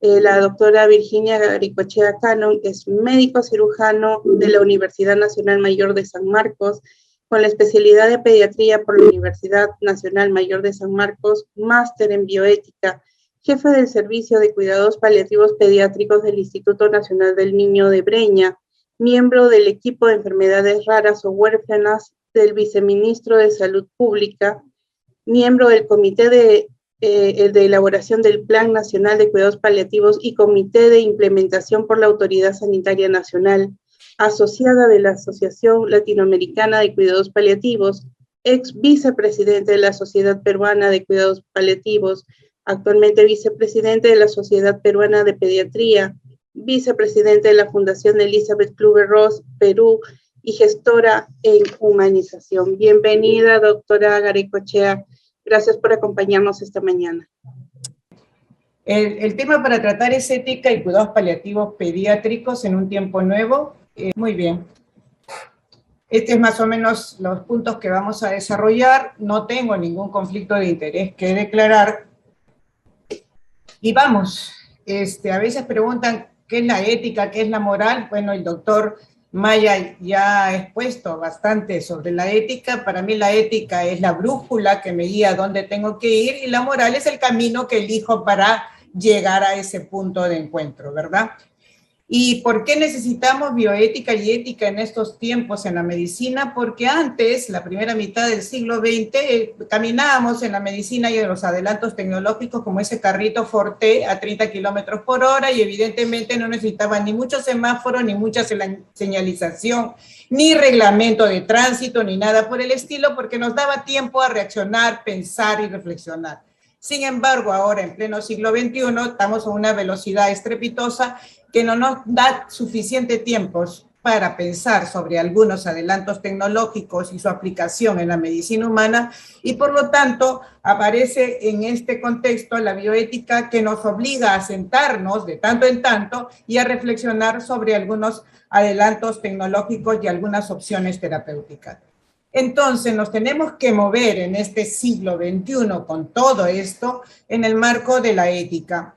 La doctora Virginia Garicochea Cannon es médico cirujano de la Universidad Nacional Mayor de San Marcos, con la especialidad de pediatría por la Universidad Nacional Mayor de San Marcos, máster en bioética, jefe del Servicio de Cuidados Paliativos Pediátricos del Instituto Nacional del Niño de Breña, miembro del equipo de enfermedades raras o huérfanas del viceministro de Salud Pública, miembro del Comité de elaboración del Plan Nacional de Cuidados Paliativos y Comité de Implementación por la Autoridad Sanitaria Nacional, asociada de la Asociación Latinoamericana de Cuidados Paliativos, ex vicepresidente de la Sociedad Peruana de Cuidados Paliativos, actualmente vicepresidente de la Sociedad Peruana de Pediatría, vicepresidente de la Fundación Elizabeth Kluber-Ross, Perú, y gestora en humanización. Bienvenida, doctora Garicochea. Gracias por acompañarnos esta mañana. El tema para tratar es ética y cuidados paliativos pediátricos en un tiempo nuevo. Muy bien. Este es más o menos los puntos que vamos a desarrollar. No tengo ningún conflicto de interés que declarar. Y vamos, a veces preguntan qué es la ética, qué es la moral. Bueno, el doctor Maya ya ha expuesto bastante sobre la ética. Para mí la ética es la brújula que me guía a dónde tengo que ir, y la moral es el camino que elijo para llegar a ese punto de encuentro, ¿verdad? ¿Y por qué necesitamos bioética y ética en estos tiempos en la medicina? Porque antes, la primera mitad del siglo XX, caminábamos en la medicina y en los adelantos tecnológicos como ese carrito Forte a 30 kilómetros por hora, y evidentemente no necesitaba ni mucho semáforo, ni mucha señalización, ni reglamento de tránsito, ni nada por el estilo, porque nos daba tiempo a reaccionar, pensar y reflexionar. Sin embargo, ahora en pleno siglo XXI estamos a una velocidad estrepitosa que no nos da suficiente tiempo para pensar sobre algunos adelantos tecnológicos y su aplicación en la medicina humana, y por lo tanto aparece en este contexto la bioética, que nos obliga a sentarnos de tanto en tanto y a reflexionar sobre algunos adelantos tecnológicos y algunas opciones terapéuticas. Entonces nos tenemos que mover en este siglo XXI con todo esto en el marco de la ética.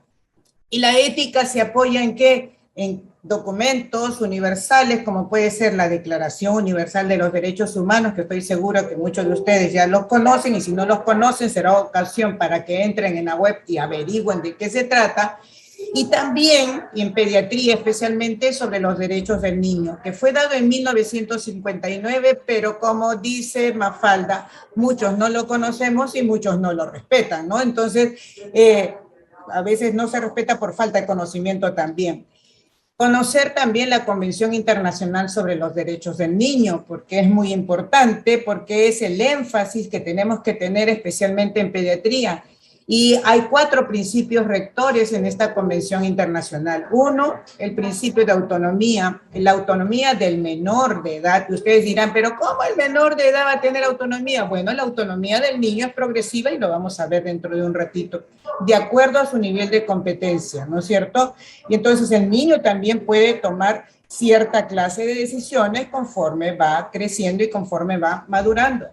Y la ética se apoya ¿en qué? En documentos universales, como puede ser la Declaración Universal de los Derechos Humanos, que estoy seguro que muchos de ustedes ya los conocen, y si no los conocen será ocasión para que entren en la web y averigüen de qué se trata. Y también, y en pediatría especialmente, sobre los derechos del niño, que fue dado en 1959, pero como dice Mafalda, muchos no lo conocemos y muchos no lo respetan, ¿no? Entonces, a veces no se respeta por falta de conocimiento también. Conocer también la Convención Internacional sobre los Derechos del Niño, porque es muy importante, porque es el énfasis que tenemos que tener especialmente en pediatría. Y hay 4 principios rectores en esta Convención Internacional. Uno, el principio de autonomía, la autonomía del menor de edad. Y ustedes dirán, ¿pero cómo el menor de edad va a tener autonomía? Bueno, la autonomía del niño es progresiva y lo vamos a ver dentro de un ratito, de acuerdo a su nivel de competencia, ¿no es cierto? Y entonces el niño también puede tomar cierta clase de decisiones conforme va creciendo y conforme va madurando.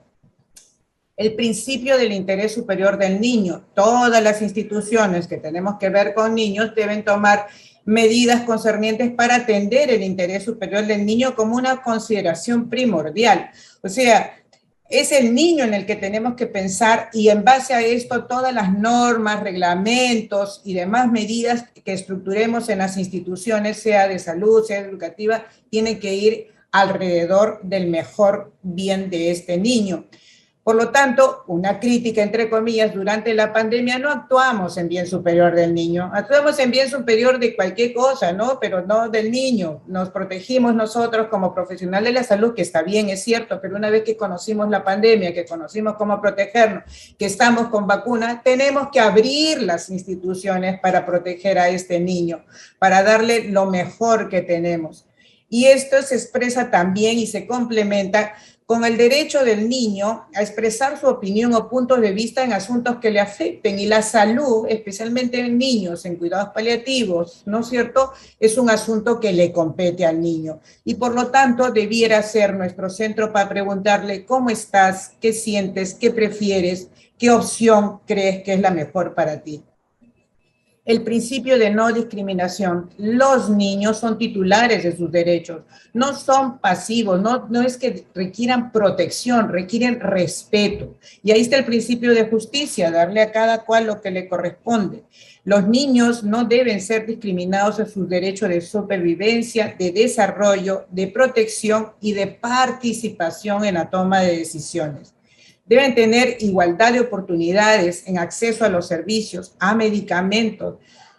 El principio del interés superior del niño. Todas las instituciones que tenemos que ver con niños deben tomar medidas concernientes para atender el interés superior del niño como una consideración primordial. O sea, es el niño en el que tenemos que pensar, y en base a esto todas las normas, reglamentos y demás medidas que estructuremos en las instituciones, sea de salud, sea educativa, tienen que ir alrededor del mejor bien de este niño. Por lo tanto, una crítica, entre comillas, durante la pandemia, no actuamos en bien superior del niño, actuamos en bien superior de cualquier cosa, ¿no? Pero no del niño. Nos protegimos nosotros como profesionales de la salud, que está bien, es cierto, pero una vez que conocimos la pandemia, que conocimos cómo protegernos, que estamos con vacuna, tenemos que abrir las instituciones para proteger a este niño, para darle lo mejor que tenemos. Y esto se expresa también y se complementa con el derecho del niño a expresar su opinión o puntos de vista en asuntos que le afecten, y la salud, especialmente en niños, en cuidados paliativos, ¿no es cierto?, es un asunto que le compete al niño, y por lo tanto debiera ser nuestro centro para preguntarle cómo estás, qué sientes, qué prefieres, qué opción crees que es la mejor para ti. el principio de no discriminación. Los niños son titulares de sus derechos, no son pasivos, no es que requieran protección, requieren respeto. Y ahí está el principio de justicia, darle a cada cual lo que le corresponde. Los niños no deben ser discriminados en sus derechos de supervivencia, de desarrollo, de protección y de participación en la toma de decisiones. Deben tener igualdad de oportunidades en acceso a los servicios, a medicamentos,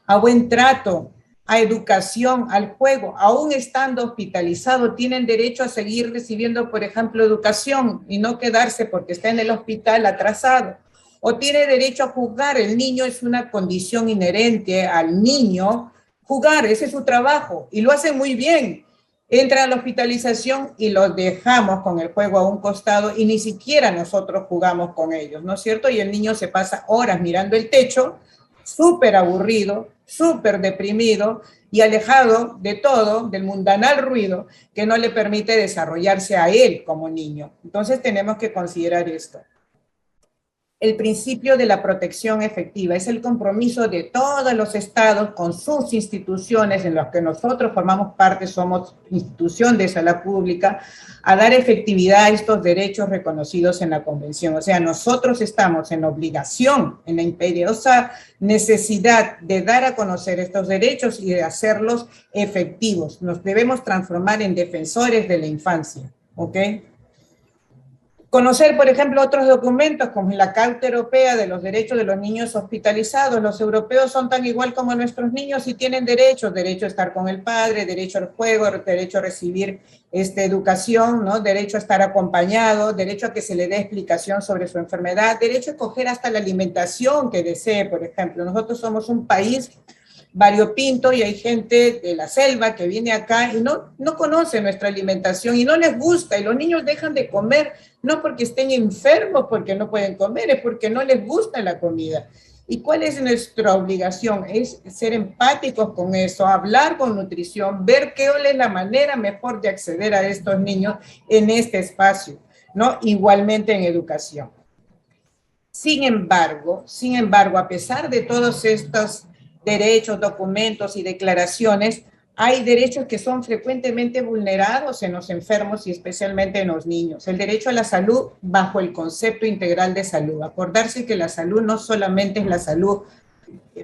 a buen trato, a educación, al juego. Aún estando hospitalizados, tienen derecho a seguir recibiendo, por ejemplo, educación y no quedarse porque está en el hospital atrasado. O tiene derecho a jugar. El niño es una condición inherente al niño. Jugar, ese es su trabajo y lo hacen muy bien. Entran a la hospitalización y los dejamos con el juego a un costado y ni siquiera nosotros jugamos con ellos, ¿no es cierto? Y el niño se pasa horas mirando el techo, súper aburrido, súper deprimido y alejado de todo, del mundanal ruido que no le permite desarrollarse a él como niño. Entonces tenemos que considerar esto. El principio de la protección efectiva es el compromiso de todos los estados con sus instituciones en las que nosotros formamos parte, somos institución de salud pública, a dar efectividad a estos derechos reconocidos en la Convención. O sea, nosotros estamos en obligación, en la imperiosa necesidad de dar a conocer estos derechos y de hacerlos efectivos. Nos debemos transformar en defensores de la infancia, ¿ok? Conocer, por ejemplo, otros documentos como la Carta Europea de los Derechos de los Niños Hospitalizados. Los europeos son tan igual como nuestros niños y tienen derechos, derecho a estar con el padre, derecho al juego, derecho a recibir educación, ¿no? Derecho a estar acompañado, derecho a que se le dé explicación sobre su enfermedad, derecho a escoger hasta la alimentación que desee, por ejemplo. Nosotros somos un país variopinto y hay gente de la selva que viene acá y no conoce nuestra alimentación y no les gusta, y los niños dejan de comer no porque estén enfermos, porque no pueden comer, es porque no les gusta la comida. ¿Y cuál es nuestra obligación? Es ser empáticos con eso, hablar con nutrición, ver qué es la manera mejor de acceder a estos niños en este espacio, ¿no? Igualmente en educación. Sin embargo, a pesar de todos estos derechos, documentos y declaraciones, hay derechos que son frecuentemente vulnerados en los enfermos y especialmente en los niños. El derecho a la salud bajo el concepto integral de salud. Acordarse que la salud no solamente es la salud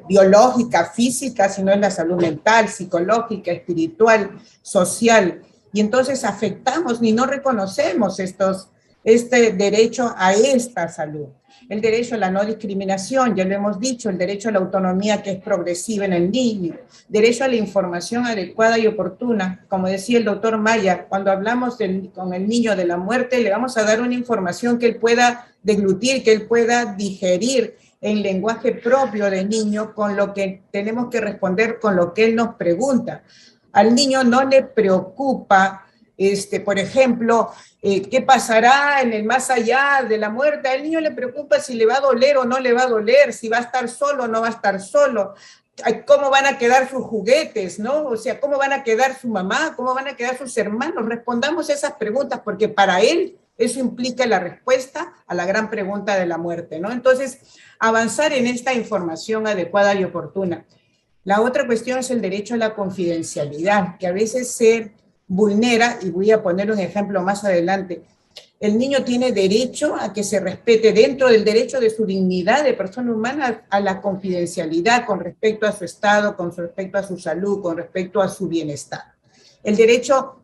biológica, física, sino es la salud mental, psicológica, espiritual, social. Y entonces afectamos ni no reconocemos este derecho a esta salud. El derecho a la no discriminación, ya lo hemos dicho, el derecho a la autonomía que es progresiva en el niño, derecho a la información adecuada y oportuna. Como decía el doctor Maya, cuando hablamos con el niño de la muerte, le vamos a dar una información que él pueda deglutir, que él pueda digerir en lenguaje propio de niño, con lo que tenemos que responder con lo que él nos pregunta. Al niño no le preocupa, por ejemplo, ¿qué pasará en el más allá de la muerte? Al niño le preocupa si le va a doler o no le va a doler, si va a estar solo o no va a estar solo, cómo van a quedar sus juguetes, ¿no? O sea, cómo van a quedar su mamá, cómo van a quedar sus hermanos. Respondamos esas preguntas porque para él eso implica la respuesta a la gran pregunta de la muerte, ¿no? Entonces, avanzar en esta información adecuada y oportuna. La otra cuestión es el derecho a la confidencialidad, que a veces se vulnera, y voy a poner un ejemplo más adelante. El niño tiene derecho a que se respete dentro del derecho de su dignidad de persona humana a la confidencialidad con respecto a su estado, con respecto a su salud, con respecto a su bienestar. El derecho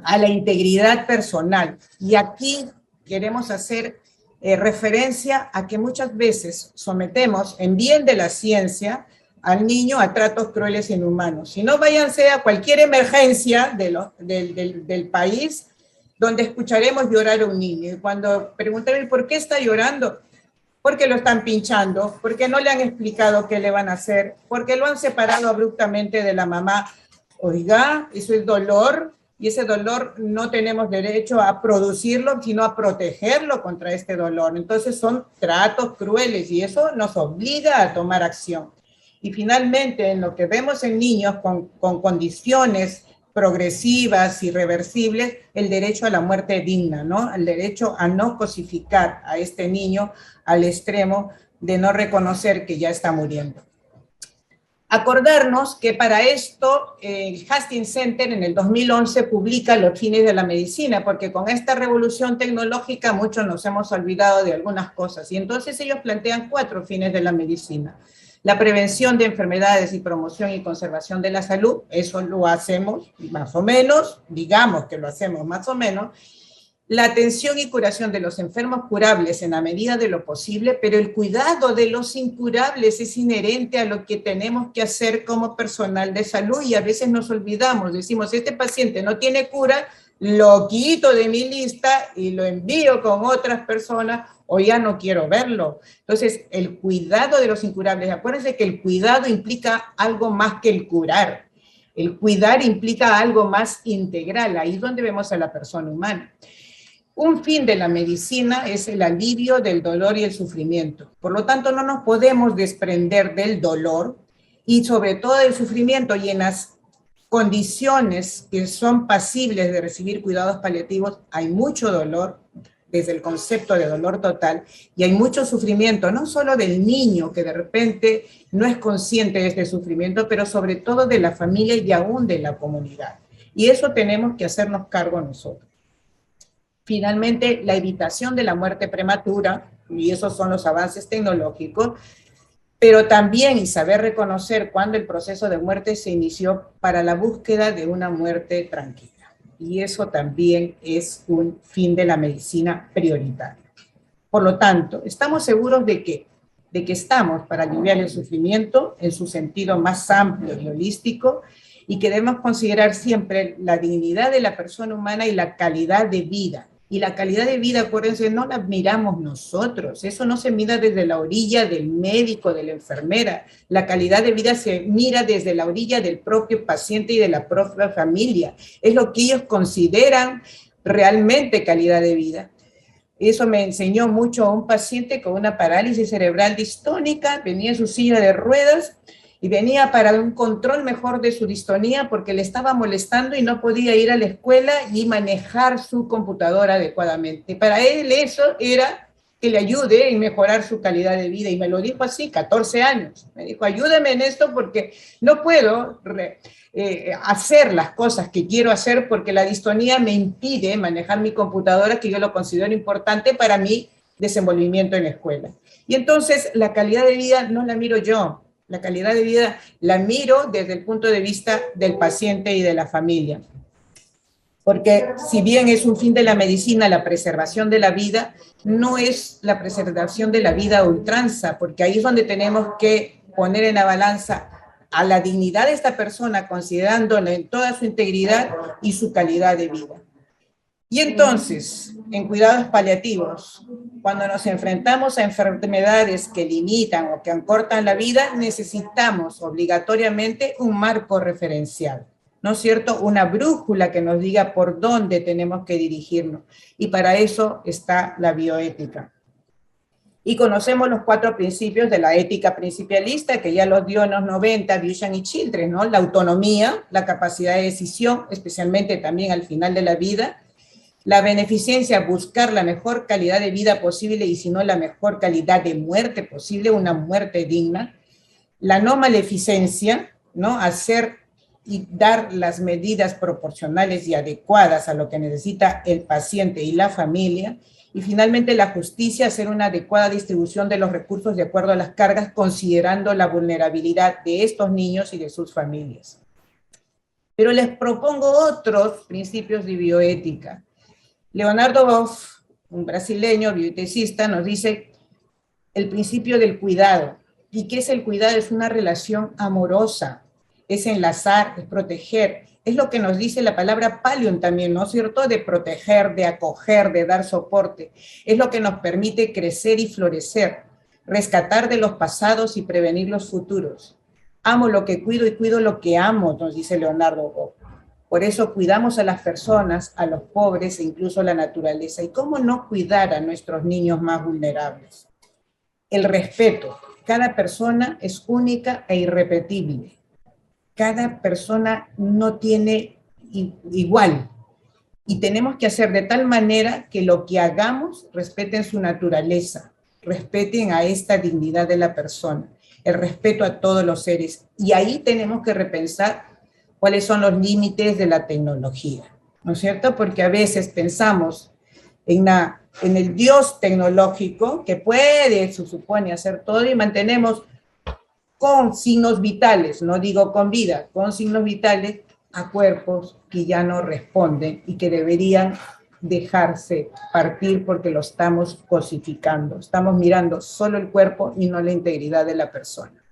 a la integridad personal. Y aquí queremos hacer referencia a que muchas veces sometemos en bien de la ciencia al niño a tratos crueles e inhumanos. Si no, váyanse a cualquier emergencia del país donde escucharemos llorar a un niño. Y cuando preguntaré por qué está llorando, porque lo están pinchando, porque no le han explicado qué le van a hacer, porque lo han separado abruptamente de la mamá. Oiga, eso es dolor, y ese dolor no tenemos derecho a producirlo, sino a protegerlo contra este dolor. Entonces son tratos crueles y eso nos obliga a tomar acción. Y finalmente, en lo que vemos en niños con condiciones progresivas, irreversibles, el derecho a la muerte digna, ¿no? El derecho a no cosificar a este niño al extremo de no reconocer que ya está muriendo. Acordarnos que para esto el Hastings Center en el 2011 publica los fines de la medicina, porque con esta revolución tecnológica muchos nos hemos olvidado de algunas cosas, y entonces ellos plantean 4 fines de la medicina. La prevención de enfermedades y promoción y conservación de la salud, eso lo hacemos más o menos, digamos que lo hacemos más o menos. La atención y curación de los enfermos curables en la medida de lo posible, pero el cuidado de los incurables es inherente a lo que tenemos que hacer como personal de salud, y a veces nos olvidamos, decimos, este paciente no tiene cura, lo quito de mi lista y lo envío con otras personas, o ya no quiero verlo. Entonces, el cuidado de los incurables, acuérdense que el cuidado implica algo más que el curar. El cuidar implica algo más integral, ahí es donde vemos a la persona humana. Un fin de la medicina es el alivio del dolor y el sufrimiento. Por lo tanto, no nos podemos desprender del dolor y sobre todo del sufrimiento, y en las condiciones que son pasibles de recibir cuidados paliativos hay mucho dolor, desde el concepto de dolor total, y hay mucho sufrimiento, no solo del niño que de repente no es consciente de este sufrimiento, pero sobre todo de la familia y aún de la comunidad. Y eso tenemos que hacernos cargo nosotros. Finalmente, la evitación de la muerte prematura, y esos son los avances tecnológicos, pero también y saber reconocer cuándo el proceso de muerte se inició para la búsqueda de una muerte tranquila. Y eso también es un fin de la medicina prioritario. Por lo tanto, estamos seguros de que estamos para aliviar el sufrimiento en su sentido más amplio y holístico, y que debemos considerar siempre la dignidad de la persona humana y la calidad de vida. Y la calidad de vida, acuérdense, no la miramos nosotros, eso no se mira desde la orilla del médico, de la enfermera, la calidad de vida se mira desde la orilla del propio paciente y de la propia familia, es lo que ellos consideran realmente calidad de vida. Eso me enseñó mucho a un paciente con una parálisis cerebral distónica, venía en su silla de ruedas, y venía para un control mejor de su distonía porque le estaba molestando y no podía ir a la escuela y manejar su computadora adecuadamente. Para él eso era que le ayude en mejorar su calidad de vida, y me lo dijo así, 14 años. Me dijo, ayúdame en esto porque no puedo hacer las cosas que quiero hacer porque la distonía me impide manejar mi computadora, que yo lo considero importante para mi desenvolvimiento en la escuela. Y entonces la calidad de vida no la miro yo, la calidad de vida la miro desde el punto de vista del paciente y de la familia. Porque si bien es un fin de la medicina la preservación de la vida, no es la preservación de la vida a ultranza, porque ahí es donde tenemos que poner en la balanza a la dignidad de esta persona, considerándola en toda su integridad y su calidad de vida. Y entonces, en cuidados paliativos, cuando nos enfrentamos a enfermedades que limitan o que acortan la vida, necesitamos obligatoriamente un marco referencial, ¿no es cierto? Una brújula que nos diga por dónde tenemos que dirigirnos. Y para eso está la bioética. Y conocemos los 4 principios de la ética principialista, que ya los dio en los 90 Buchan y Childress, ¿no? La autonomía, la capacidad de decisión, especialmente también al final de la vida, la beneficencia, buscar la mejor calidad de vida posible y si no la mejor calidad de muerte posible, una muerte digna, la no maleficencia, ¿no? Hacer y dar las medidas proporcionales y adecuadas a lo que necesita el paciente y la familia, y finalmente la justicia, hacer una adecuada distribución de los recursos de acuerdo a las cargas, considerando la vulnerabilidad de estos niños y de sus familias. Pero les propongo otros principios de bioética. Leonardo Boff, un brasileño bioeticista, nos dice el principio del cuidado. ¿Y qué es el cuidado? Es una relación amorosa, es enlazar, es proteger. Es lo que nos dice la palabra Palion también, ¿no es cierto? De proteger, de acoger, de dar soporte. Es lo que nos permite crecer y florecer, rescatar de los pasados y prevenir los futuros. Amo lo que cuido y cuido lo que amo, nos dice Leonardo Boff. Por eso cuidamos a las personas, a los pobres e incluso a la naturaleza. ¿Y cómo no cuidar a nuestros niños más vulnerables? El respeto. Cada persona es única e irrepetible. Cada persona no tiene igual. Y tenemos que hacer de tal manera que lo que hagamos respeten su naturaleza, respeten a esta dignidad de la persona. el respeto a todos los seres. Y ahí tenemos que repensar cuáles son los límites de la tecnología, ¿no es cierto? Porque a veces pensamos en el Dios tecnológico que puede, se supone, hacer todo y mantenemos con signos vitales, no digo con vida, con signos vitales a cuerpos que ya no responden y que deberían dejarse partir porque lo estamos cosificando. Estamos mirando solo el cuerpo y no la integridad de la persona.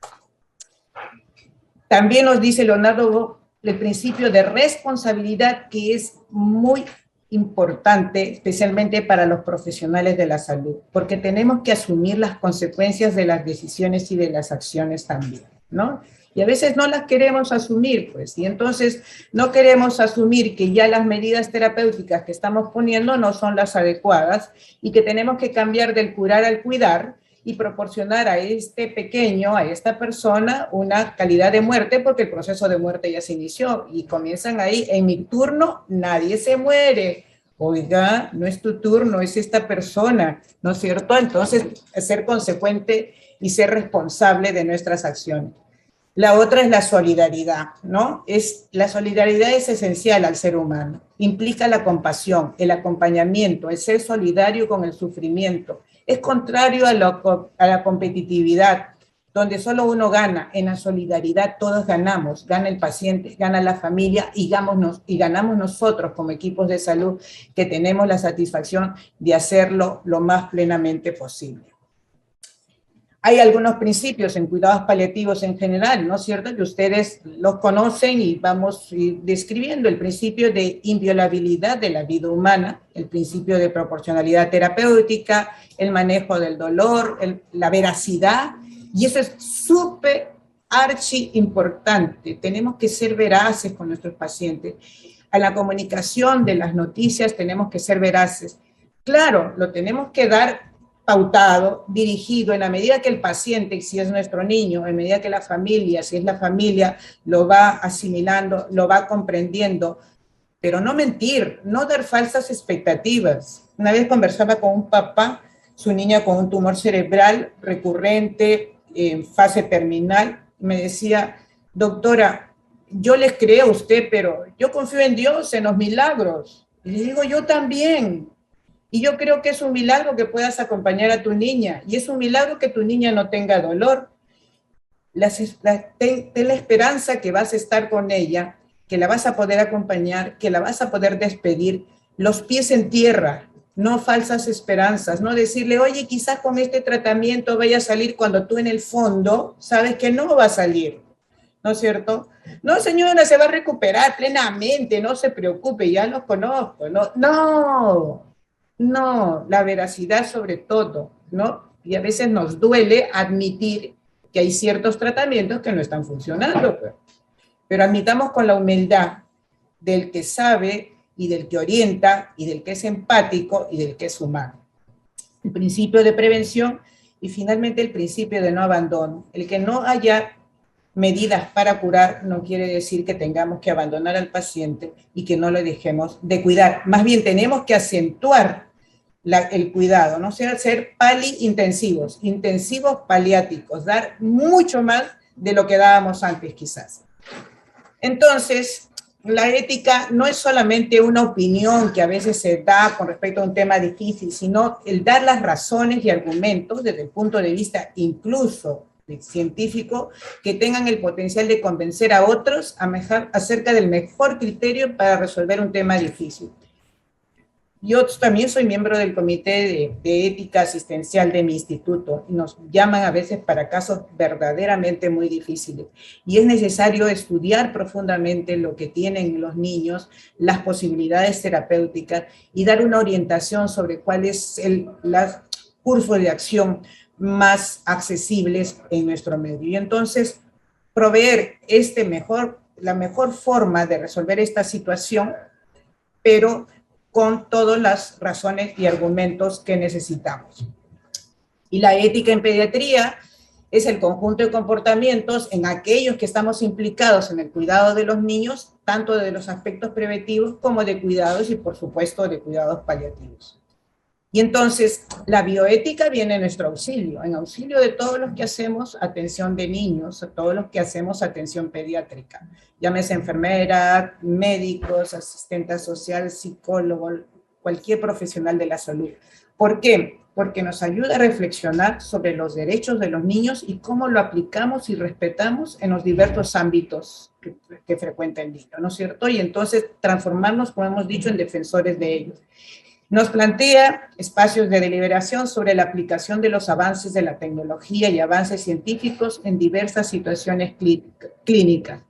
También nos dice Leonardo el principio de responsabilidad, que es muy importante, especialmente para los profesionales de la salud, porque tenemos que asumir las consecuencias de las decisiones y de las acciones también, ¿no? Y a veces no las queremos asumir, pues, y entonces no queremos asumir que ya las medidas terapéuticas que estamos poniendo no son las adecuadas y que tenemos que cambiar del curar al cuidar y proporcionar a este pequeño, a esta persona, una calidad de muerte, porque el proceso de muerte ya se inició y comienzan ahí, en mi turno nadie se muere. Oiga, no es tu turno, es esta persona, ¿no es cierto? Entonces, ser consecuente y ser responsable de nuestras acciones. La otra es la solidaridad, ¿no? La solidaridad es esencial al ser humano. Implica la compasión, el acompañamiento, el ser solidario con el sufrimiento. Es contrario a la competitividad, donde solo uno gana. En la solidaridad todos ganamos. Gana el paciente, gana la familia y ganamos nosotros como equipos de salud que tenemos la satisfacción de hacerlo lo más plenamente posible. Hay algunos principios en cuidados paliativos en general, ¿no es cierto?, que ustedes los conocen y vamos describiendo el principio de inviolabilidad de la vida humana, el principio de proporcionalidad terapéutica, el manejo del dolor, la veracidad, y eso es súper archi importante. Tenemos que ser veraces con nuestros pacientes. A la comunicación de las noticias tenemos que ser veraces. Claro, lo tenemos que dar pautado, dirigido, en la medida que el paciente, si es nuestro niño, en medida que la familia, si es la familia, lo va asimilando, lo va comprendiendo, pero no mentir, no dar falsas expectativas. Una vez conversaba con un papá, su niña con un tumor cerebral recurrente, en fase terminal, me decía, doctora, yo les creo a usted, pero yo confío en Dios, en los milagros. Y le digo, yo también. Y yo creo que es un milagro que puedas acompañar a tu niña, y es un milagro que tu niña no tenga dolor. Ten la esperanza que vas a estar con ella, que la vas a poder acompañar, que la vas a poder despedir, los pies en tierra, no falsas esperanzas, no decirle, oye, quizás con este tratamiento vaya a salir, cuando tú en el fondo sabes que no va a salir, ¿no es cierto? No, señora, se va a recuperar plenamente, no se preocupe, ya los conozco. No, la veracidad sobre todo, ¿no? Y a veces nos duele admitir que hay ciertos tratamientos que no están funcionando, pero admitamos con la humildad del que sabe y del que orienta y del que es empático y del que es humano. El principio de prevención y finalmente el principio de no abandono. El que no haya medidas para curar no quiere decir que tengamos que abandonar al paciente y que no le dejemos de cuidar. Más bien tenemos que acentuar el cuidado, ¿no? O sea, ser intensivos paliáticos, dar mucho más de lo que dábamos antes quizás. Entonces, la ética no es solamente una opinión que a veces se da con respecto a un tema difícil, sino el dar las razones y argumentos desde el punto de vista incluso científico, que tengan el potencial de convencer a otros acerca del mejor criterio para resolver un tema difícil. Yo también soy miembro del comité de ética asistencial de mi instituto y nos llaman a veces para casos verdaderamente muy difíciles. Y es necesario estudiar profundamente lo que tienen los niños, las posibilidades terapéuticas y dar una orientación sobre cuál es el curso de acción más accesibles en nuestro medio. Y entonces proveer la mejor forma de resolver esta situación, pero con todas las razones y argumentos que necesitamos. Y la ética en pediatría es el conjunto de comportamientos en aquellos que estamos implicados en el cuidado de los niños, tanto de los aspectos preventivos como de cuidados y, por supuesto, de cuidados paliativos. Y entonces la bioética viene en nuestro auxilio, en auxilio de todos los que hacemos atención de niños, todos los que hacemos atención pediátrica, llámese enfermera, médicos, asistente social, psicólogo, cualquier profesional de la salud. ¿Por qué? Porque nos ayuda a reflexionar sobre los derechos de los niños y cómo lo aplicamos y respetamos en los diversos ámbitos que frecuenta el niño, ¿no es cierto? Y entonces transformarnos, como hemos dicho, en defensores de ellos. Nos plantea espacios de deliberación sobre la aplicación de los avances de la tecnología y avances científicos en diversas situaciones clínicas.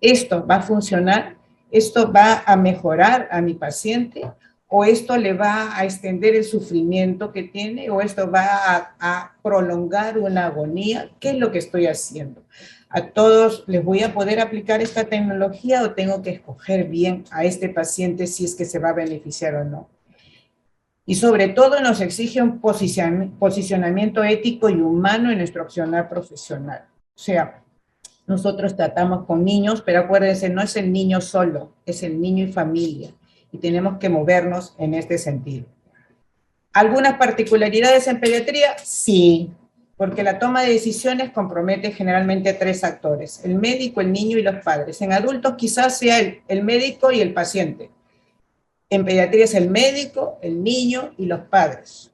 ¿Esto va a funcionar? ¿Esto va a mejorar a mi paciente? ¿O esto le va a extender el sufrimiento que tiene? ¿O esto va a prolongar una agonía? ¿Qué es lo que estoy haciendo? ¿A todos les voy a poder aplicar esta tecnología o tengo que escoger bien a este paciente si es que se va a beneficiar o no? Y sobre todo nos exige un posicionamiento ético y humano en nuestro accionar profesional. O sea, nosotros tratamos con niños, pero acuérdense, no es el niño solo, es el niño y familia. Y tenemos que movernos en este sentido. ¿Algunas particularidades en pediatría? Sí, porque la toma de decisiones compromete generalmente a 3 actores, el médico, el niño y los padres. En adultos quizás sea el médico y el paciente. En pediatría es el médico, el niño y los padres.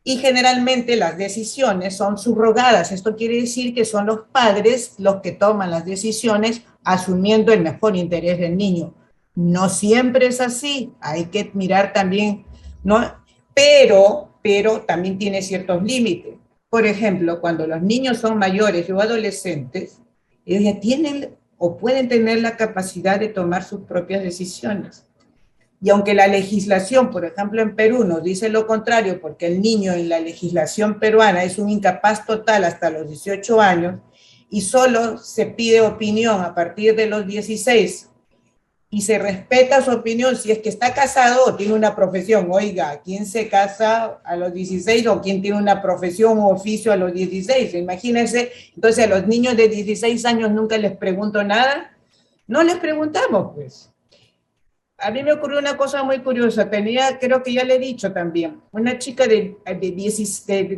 Y generalmente las decisiones son subrogadas. Esto quiere decir que son los padres los que toman las decisiones asumiendo el mejor interés del niño. No siempre es así. Hay que mirar también, ¿no? Pero también tiene ciertos límites. Por ejemplo, cuando los niños son mayores o adolescentes, ellos ya tienen o pueden tener la capacidad de tomar sus propias decisiones. Y aunque la legislación, por ejemplo, en Perú nos dice lo contrario, porque el niño en la legislación peruana es un incapaz total hasta los 18 años, y solo se pide opinión a partir de los 16, y se respeta su opinión si es que está casado o tiene una profesión. Oiga, ¿quién se casa a los 16 o quién tiene una profesión o oficio a los 16? Imagínense, entonces a los niños de 16 años nunca les pregunto nada. No les preguntamos, pues. A mí me ocurrió una cosa muy curiosa, creo que ya le he dicho también, una chica de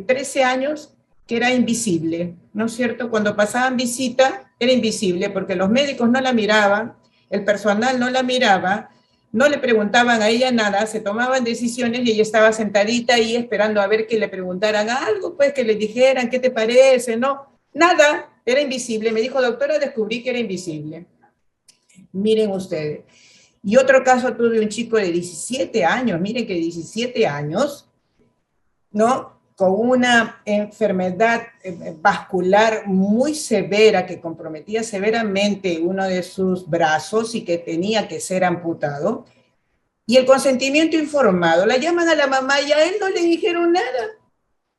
13 años que era invisible, ¿no es cierto? Cuando pasaban visita era invisible porque los médicos no la miraban, el personal no la miraba, no le preguntaban a ella nada, se tomaban decisiones y ella estaba sentadita ahí esperando a ver que le preguntaran algo, pues que le dijeran, ¿qué te parece? No, nada, era invisible. Me dijo, doctora, descubrí que era invisible. Miren ustedes. Y otro caso, tuve un chico de 17 años, miren que 17 años, ¿no? Con una enfermedad vascular muy severa que comprometía severamente uno de sus brazos y que tenía que ser amputado. Y el consentimiento informado, la llaman a la mamá y a él no le dijeron nada.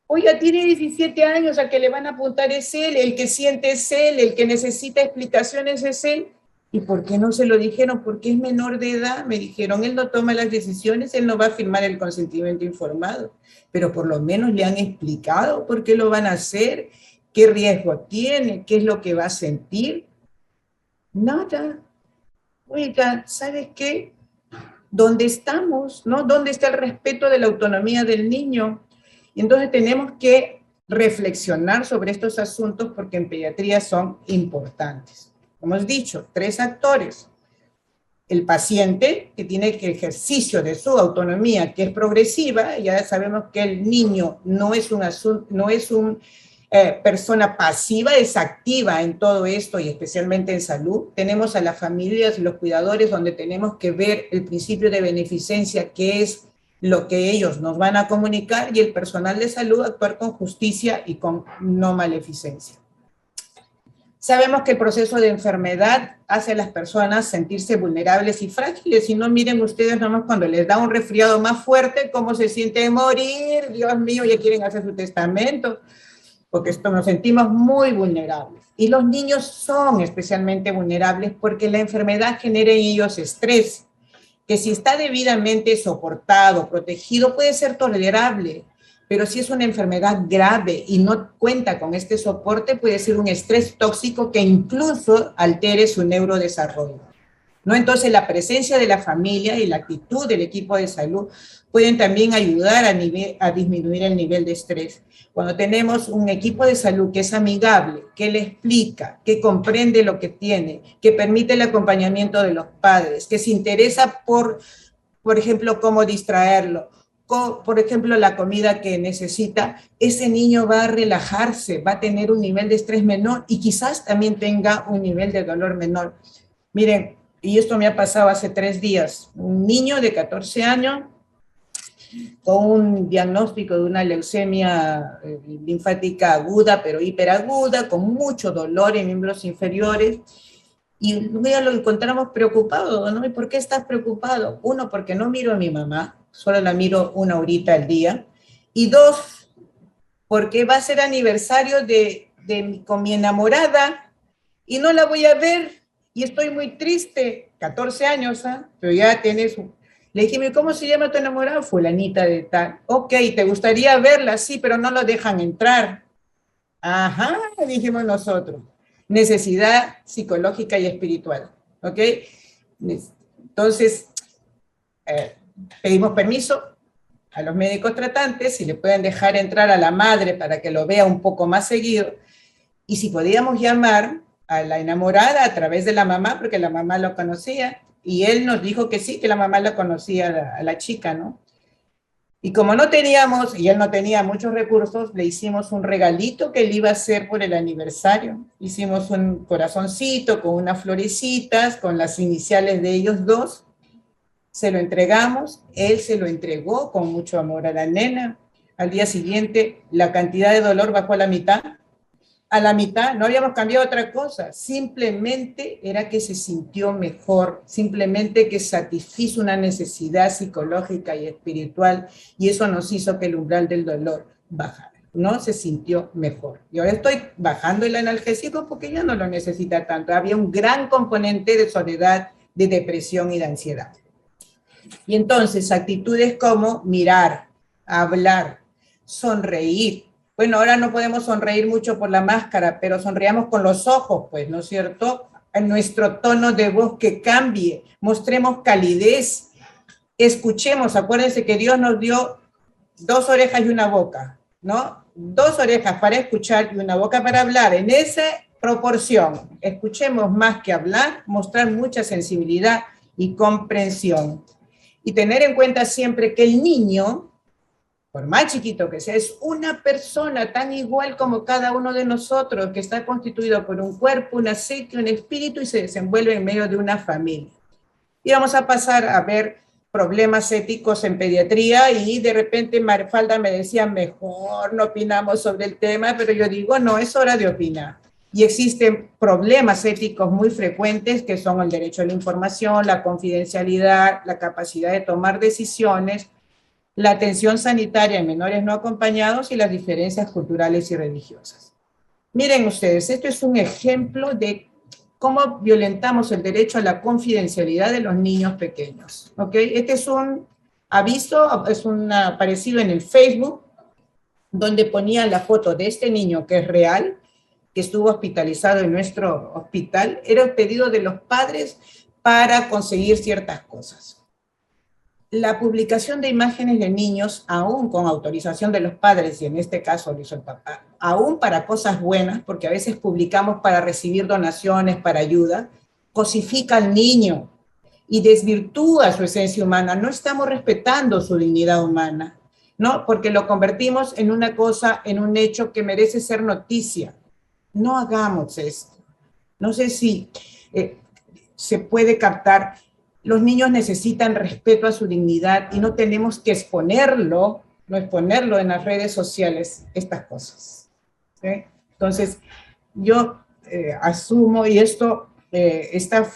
Oiga, tiene 17 años, al que le van a apuntar es él, el que siente es él, el que necesita explicaciones es él. ¿Y por qué no se lo dijeron? Porque es menor de edad, me dijeron, él no toma las decisiones, él no va a firmar el consentimiento informado, pero por lo menos le han explicado por qué lo van a hacer, qué riesgo tiene, qué es lo que va a sentir. Nada. Oiga, ¿sabes qué? ¿Dónde estamos? ¿No? ¿Dónde está el respeto de la autonomía del niño? Y entonces tenemos que reflexionar sobre estos asuntos porque en pediatría son importantes. Como hemos dicho, 3 actores. El paciente, que tiene el ejercicio de su autonomía, que es progresiva. Ya sabemos que el niño no es una persona pasiva, es activa en todo esto y especialmente en salud. Tenemos a las familias y los cuidadores donde tenemos que ver el principio de beneficencia, que es lo que ellos nos van a comunicar, y el personal de salud actuar con justicia y con no maleficencia. Sabemos que el proceso de enfermedad hace a las personas sentirse vulnerables y frágiles, y no miren ustedes nomás cuando les da un resfriado más fuerte, cómo se sienten morir, Dios mío, ya quieren hacer su testamento, porque esto nos sentimos muy vulnerables. Y los niños son especialmente vulnerables porque la enfermedad genera en ellos estrés, que si está debidamente soportado, protegido, puede ser tolerable, pero si es una enfermedad grave y no cuenta con este soporte, puede ser un estrés tóxico que incluso altere su neurodesarrollo. ¿no? Entonces, la presencia de la familia y la actitud del equipo de salud pueden también ayudar a disminuir el nivel de estrés. Cuando tenemos un equipo de salud que es amigable, que le explica, que comprende lo que tiene, que permite el acompañamiento de los padres, que se interesa por ejemplo, cómo distraerlo, por ejemplo, la comida que necesita, ese niño va a relajarse, va a tener un nivel de estrés menor y quizás también tenga un nivel de dolor menor. Miren, y esto me ha pasado hace 3 días, un niño de 14 años con un diagnóstico de una leucemia linfática aguda, pero hiperaguda, con mucho dolor en miembros inferiores, y luego lo encontramos preocupado, ¿no? ¿Y por qué estás preocupado? 1, porque no miro a mi mamá, solo la miro 1 horita al día, y 2, porque va a ser aniversario con mi enamorada, y no la voy a ver, y estoy muy triste, 14 años, ¿eh? Pero ya tienes... Le dije, ¿cómo se llama tu enamorada? Fulanita de tal. Ok, ¿te gustaría verla? Sí, pero no lo dejan entrar. Ajá, dijimos nosotros. Necesidad psicológica y espiritual, ¿ok? Entonces, pedimos permiso a los médicos tratantes, si le pueden dejar entrar a la madre para que lo vea un poco más seguido, y si podíamos llamar a la enamorada a través de la mamá, porque la mamá lo conocía, y él nos dijo que sí, que la mamá la conocía a la chica, ¿no? Y como no teníamos, y él no tenía muchos recursos, le hicimos un regalito que él iba a hacer por el aniversario. Hicimos un corazoncito con unas florecitas, con las iniciales de ellos dos. Se lo entregamos, él se lo entregó con mucho amor a la nena. Al día siguiente, la cantidad de dolor bajó a la mitad. A la mitad, no habíamos cambiado otra cosa, simplemente era que se sintió mejor, simplemente que satisfizo una necesidad psicológica y espiritual, y eso nos hizo que el umbral del dolor bajara, ¿no? Se sintió mejor. Y ahora estoy bajando el analgésico porque ya no lo necesita tanto. Había un gran componente de soledad, de depresión y de ansiedad. Y entonces, actitudes como mirar, hablar, sonreír. Bueno, ahora no podemos sonreír mucho por la máscara, pero sonreamos con los ojos, pues, ¿no es cierto? En nuestro tono de voz que cambie, mostremos calidez, escuchemos. Acuérdense que Dios nos dio 2 orejas y una boca, ¿no? 2 orejas para escuchar y una boca para hablar. En esa proporción, escuchemos más que hablar, mostrar mucha sensibilidad y comprensión. Y tener en cuenta siempre que el niño, por más chiquito que sea, es una persona tan igual como cada uno de nosotros, que está constituido por un cuerpo, una psique, un espíritu, y se desenvuelve en medio de una familia. Y vamos a pasar a ver problemas éticos en pediatría, y de repente Marfalda me decía, mejor no opinamos sobre el tema, pero yo digo, no, es hora de opinar. Y existen problemas éticos muy frecuentes, que son el derecho a la información, la confidencialidad, la capacidad de tomar decisiones, la atención sanitaria en menores no acompañados y las diferencias culturales y religiosas. Miren ustedes, esto es un ejemplo de cómo violentamos el derecho a la confidencialidad de los niños pequeños. ¿Ok? Este es un aviso, es aparecido en el Facebook, donde ponía la foto de este niño que es real, que estuvo hospitalizado en nuestro hospital. Era el pedido de los padres para conseguir ciertas cosas. La publicación de imágenes de niños, aún con autorización de los padres, y en este caso lo hizo el papá, aún para cosas buenas, porque a veces publicamos para recibir donaciones, para ayuda, cosifica al niño y desvirtúa su esencia humana. No estamos respetando su dignidad humana, ¿no? Porque lo convertimos en una cosa, en un hecho que merece ser noticia. No hagamos esto. No sé si se puede captar. Los niños necesitan respeto a su dignidad y no tenemos que exponerlo en las redes sociales, estas cosas. ¿Sí? Entonces, yo asumo, y esta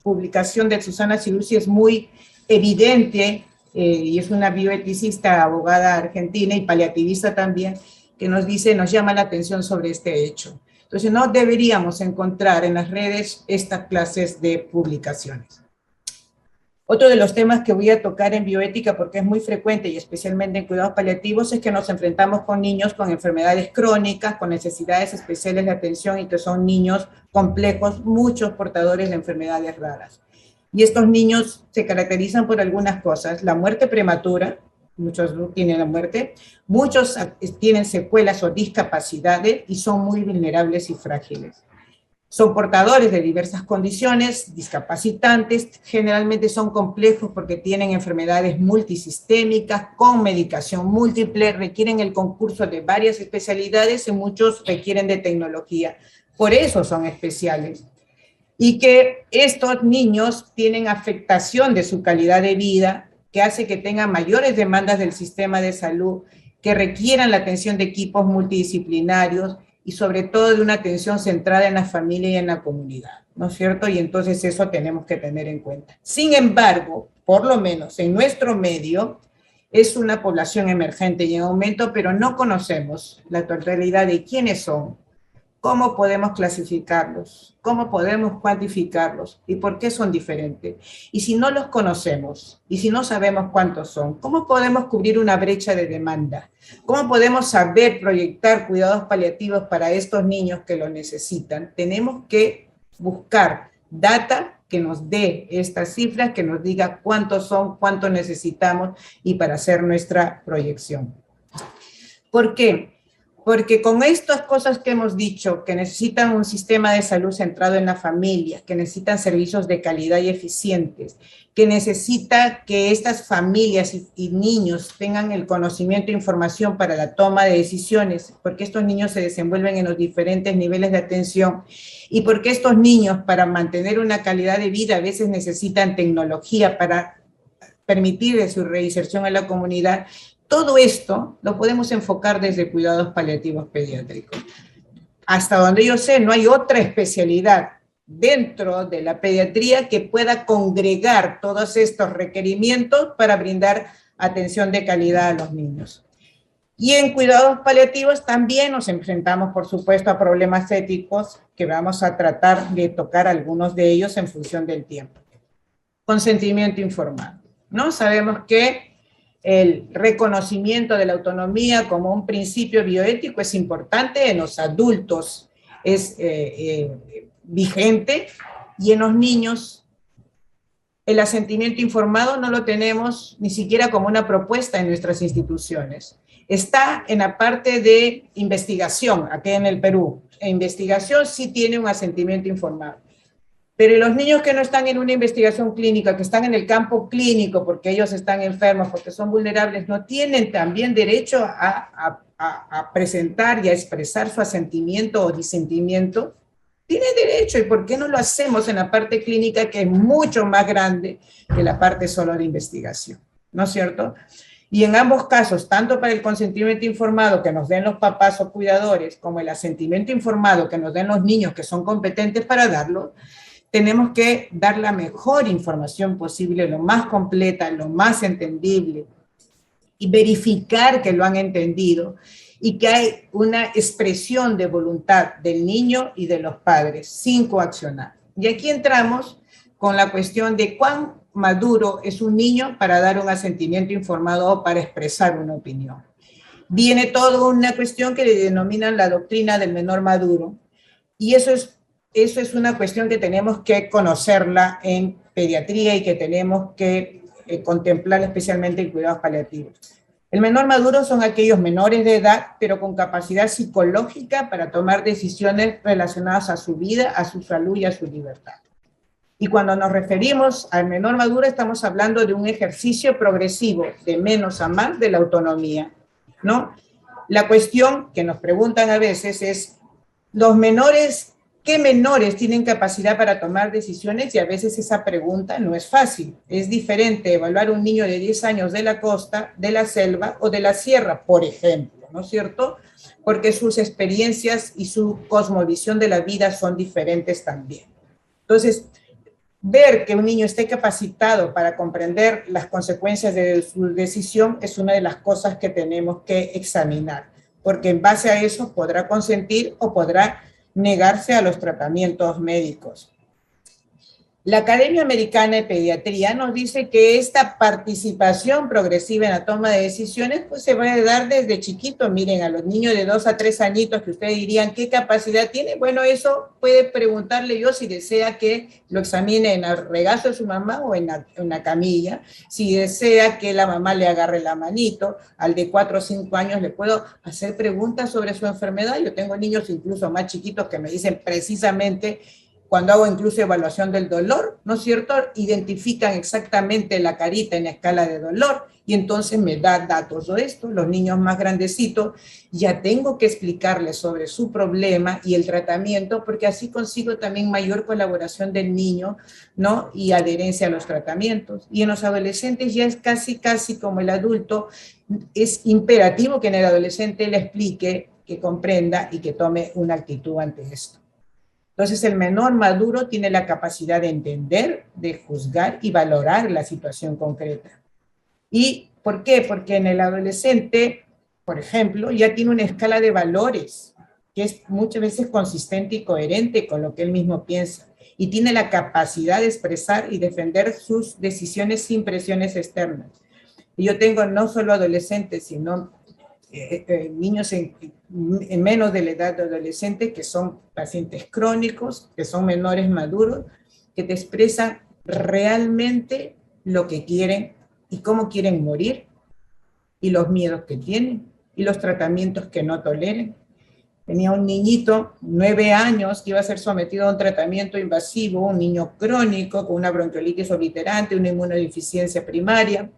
publicación de Susana Cirusi es muy evidente, y es una bioeticista, abogada argentina y paliativista también, que nos llama la atención sobre este hecho. Entonces, no deberíamos encontrar en las redes estas clases de publicaciones. Otro de los temas que voy a tocar en bioética, porque es muy frecuente y especialmente en cuidados paliativos, es que nos enfrentamos con niños con enfermedades crónicas, con necesidades especiales de atención, y que son niños complejos, muchos portadores de enfermedades raras. Y estos niños se caracterizan por algunas cosas: la muerte prematura, muchos tienen la muerte, muchos tienen secuelas o discapacidades y son muy vulnerables y frágiles. Son portadores de diversas condiciones, discapacitantes, generalmente son complejos porque tienen enfermedades multisistémicas, con medicación múltiple, requieren el concurso de varias especialidades y muchos requieren de tecnología. Por eso son especiales. Y que estos niños tienen afectación de su calidad de vida, que hace que tengan mayores demandas del sistema de salud, que requieran la atención de equipos multidisciplinarios y sobre todo de una atención centrada en la familia y en la comunidad, ¿no es cierto? Y entonces eso tenemos que tener en cuenta. Sin embargo, por lo menos en nuestro medio, es una población emergente y en aumento, pero no conocemos la totalidad de quiénes son, cómo podemos clasificarlos, cómo podemos cuantificarlos y por qué son diferentes. Y si no los conocemos y si no sabemos cuántos son, ¿cómo podemos cubrir una brecha de demanda? ¿Cómo podemos saber proyectar cuidados paliativos para estos niños que lo necesitan? Tenemos que buscar data que nos dé estas cifras, que nos diga cuántos son, cuánto necesitamos y para hacer nuestra proyección. ¿Por qué? Porque con estas cosas que hemos dicho, que necesitan un sistema de salud centrado en la familia, que necesitan servicios de calidad y eficientes, que necesita que estas familias y niños tengan el conocimiento e información para la toma de decisiones, porque estos niños se desenvuelven en los diferentes niveles de atención, y porque estos niños, para mantener una calidad de vida, a veces necesitan tecnología para permitir su reinserción en la comunidad. Todo esto lo podemos enfocar desde cuidados paliativos pediátricos. Hasta donde yo sé, no hay otra especialidad dentro de la pediatría que pueda congregar todos estos requerimientos para brindar atención de calidad a los niños. Y en cuidados paliativos también nos enfrentamos, por supuesto, a problemas éticos que vamos a tratar de tocar algunos de ellos en función del tiempo. Consentimiento informado, ¿no? Sabemos que el reconocimiento de la autonomía como un principio bioético es importante, en los adultos es vigente, y en los niños el asentimiento informado no lo tenemos ni siquiera como una propuesta en nuestras instituciones. Está en la parte de investigación, aquí en el Perú. En investigación sí tiene un asentimiento informado. Pero los niños que no están en una investigación clínica, que están en el campo clínico porque ellos están enfermos, porque son vulnerables, no tienen también derecho a presentar y a expresar su asentimiento o disentimiento. Tienen derecho, ¿y por qué no lo hacemos en la parte clínica, que es mucho más grande que la parte solo de investigación? ¿No es cierto? Y en ambos casos, tanto para el consentimiento informado que nos den los papás o cuidadores, como el asentimiento informado que nos den los niños que son competentes para darlo, tenemos que dar la mejor información posible, lo más completa, lo más entendible, y verificar que lo han entendido y que hay una expresión de voluntad del niño y de los padres, sin coaccionar. Y aquí entramos con la cuestión de cuán maduro es un niño para dar un asentimiento informado o para expresar una opinión. Viene toda una cuestión que le denominan la doctrina del menor maduro, y eso es una cuestión que tenemos que conocerla en pediatría y que tenemos que contemplar especialmente en cuidados paliativos. El menor maduro son aquellos menores de edad, pero con capacidad psicológica para tomar decisiones relacionadas a su vida, a su salud y a su libertad. Y cuando nos referimos al menor maduro, estamos hablando de un ejercicio progresivo, de menos a más, de la autonomía, ¿no? La cuestión que nos preguntan a veces es, los menores, ¿qué menores tienen capacidad para tomar decisiones? Y a veces esa pregunta no es fácil. Es diferente evaluar un niño de 10 años de la costa, de la selva o de la sierra, por ejemplo, ¿no es cierto? Porque sus experiencias y su cosmovisión de la vida son diferentes también. Entonces, ver que un niño esté capacitado para comprender las consecuencias de su decisión es una de las cosas que tenemos que examinar, porque en base a eso podrá consentir o podrá negarse a los tratamientos médicos. La Academia Americana de Pediatría nos dice que esta participación progresiva en la toma de decisiones pues se va a dar desde chiquito. Miren, a los niños de 2 a 3 añitos que ustedes dirían, ¿qué capacidad tiene? Bueno, eso puede preguntarle yo si desea que lo examine en el regazo de su mamá o en la camilla, si desea que la mamá le agarre la manito. Al de 4 o 5 años le puedo hacer preguntas sobre su enfermedad. Yo tengo niños incluso más chiquitos que me dicen precisamente, cuando hago incluso evaluación del dolor, ¿no es cierto? Identifican exactamente la carita en la escala de dolor y entonces me da datos de esto. Los niños más grandecitos ya tengo que explicarles sobre su problema y el tratamiento, porque así consigo también mayor colaboración del niño, ¿no? Y adherencia a los tratamientos. Y en los adolescentes ya es casi como el adulto. Es imperativo que en el adolescente le explique, que comprenda y que tome una actitud ante esto. Entonces, el menor maduro tiene la capacidad de entender, de juzgar y valorar la situación concreta. ¿Y por qué? Porque en el adolescente, por ejemplo, ya tiene una escala de valores que es muchas veces consistente y coherente con lo que él mismo piensa. Y tiene la capacidad de expresar y defender sus decisiones sin presiones externas. Y yo tengo no solo adolescentes, sino niños en menos de la edad de adolescente, que son pacientes crónicos, que son menores maduros, que te expresan realmente lo que quieren y cómo quieren morir, y los miedos que tienen, y los tratamientos que no toleren. Tenía un niñito, 9 años, que iba a ser sometido a un tratamiento invasivo, un niño crónico con una bronquiolitis obliterante, una inmunodeficiencia primaria.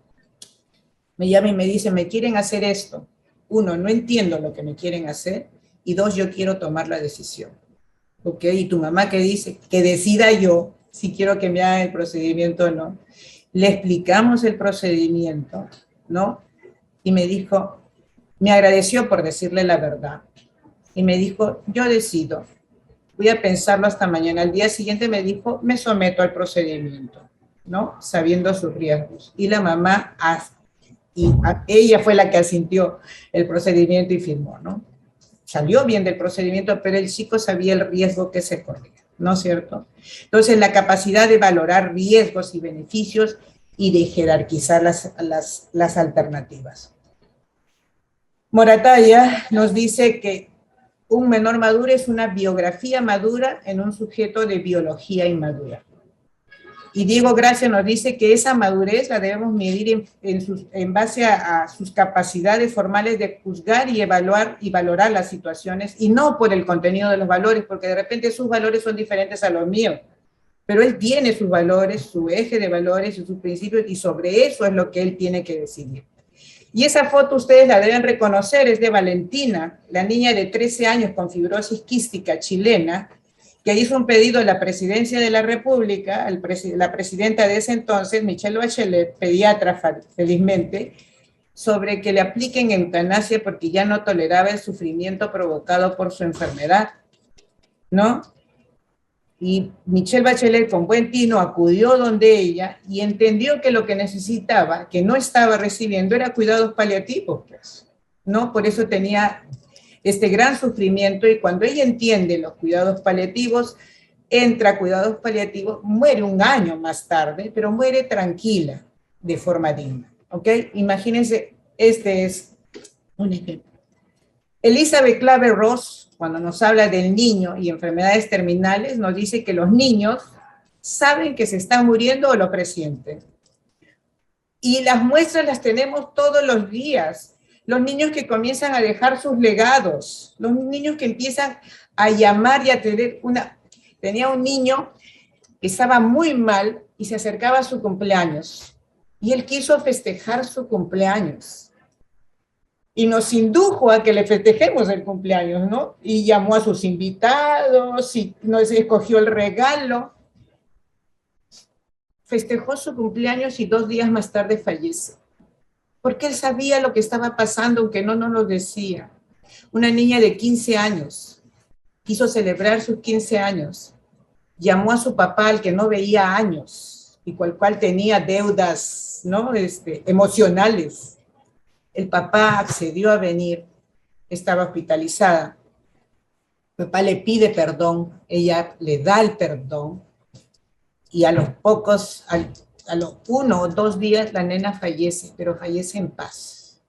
Me llama y me dice, me quieren hacer esto. 1, no entiendo lo que me quieren hacer, y 2, yo quiero tomar la decisión. ¿Ok? Y tu mamá, ¿qué dice? Que decida yo si quiero que me haga el procedimiento o no. Le explicamos el procedimiento, ¿no? Y me dijo, me agradeció por decirle la verdad. Y me dijo, yo decido, voy a pensarlo hasta mañana. Al día siguiente me dijo, me someto al procedimiento, ¿no? Sabiendo sus riesgos. Y la mamá, ella fue la que asintió el procedimiento y firmó, ¿no? Salió bien del procedimiento, pero el chico sabía el riesgo que se corría, ¿no es cierto? Entonces, la capacidad de valorar riesgos y beneficios y de jerarquizar las alternativas. Moratalla nos dice que un menor maduro es una biografía madura en un sujeto de biología inmadura. Y Diego Gracia nos dice que esa madurez la debemos medir en base a sus capacidades formales de juzgar y evaluar y valorar las situaciones, y no por el contenido de los valores, porque de repente sus valores son diferentes a los míos. Pero él tiene sus valores, su eje de valores y sus principios, y sobre eso es lo que él tiene que decidir. Y esa foto ustedes la deben reconocer, es de Valentina, la niña de 13 años con fibrosis quística chilena, que hizo un pedido a la presidencia de la República, la presidenta de ese entonces, Michelle Bachelet, pediatra felizmente, sobre que le apliquen eutanasia porque ya no toleraba el sufrimiento provocado por su enfermedad, ¿no? Y Michelle Bachelet, con buen tino, acudió donde ella y entendió que lo que necesitaba, que no estaba recibiendo, era cuidados paliativos, pues, ¿no? Por eso tenía este gran sufrimiento, y cuando ella entiende los cuidados paliativos, entra a cuidados paliativos, muere un año más tarde, pero muere tranquila, de forma digna, ¿ok? Imagínense, este es un ejemplo. Elizabeth Claver-Ross, cuando nos habla del niño y enfermedades terminales, nos dice que los niños saben que se están muriendo o lo presienten. Y las muestras las tenemos todos los días. Los niños que comienzan a dejar sus legados, los niños que empiezan a llamar y a tener Tenía un niño que estaba muy mal y se acercaba a su cumpleaños. Y él quiso festejar su cumpleaños. Y nos indujo a que le festejemos el cumpleaños, ¿no? Y llamó a sus invitados y nos escogió el regalo. Festejó su cumpleaños y 2 días más tarde fallece. Porque él sabía lo que estaba pasando, aunque no nos lo decía. Una niña de 15 años quiso celebrar sus 15 años. Llamó a su papá, al que no veía años, y cual tenía deudas, ¿no? Emocionales. El papá accedió a venir, estaba hospitalizada. El papá le pide perdón, ella le da el perdón. y a los pocos, a los 1 o 2 días la nena fallece, pero fallece en paz.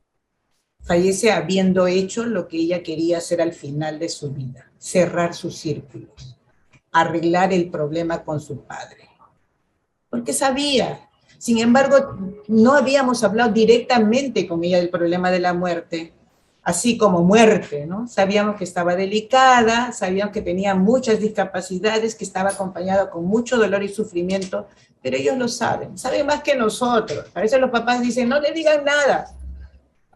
Fallece habiendo hecho lo que ella quería hacer al final de su vida, cerrar sus círculos, arreglar el problema con su padre. Porque sabía. Sin embargo, no habíamos hablado directamente con ella del problema de la muerte, así como muerte, ¿no? Sabíamos que estaba delicada, sabíamos que tenía muchas discapacidades, que estaba acompañado con mucho dolor y sufrimiento, pero ellos lo saben más que nosotros. A veces los papás dicen, no le digan nada,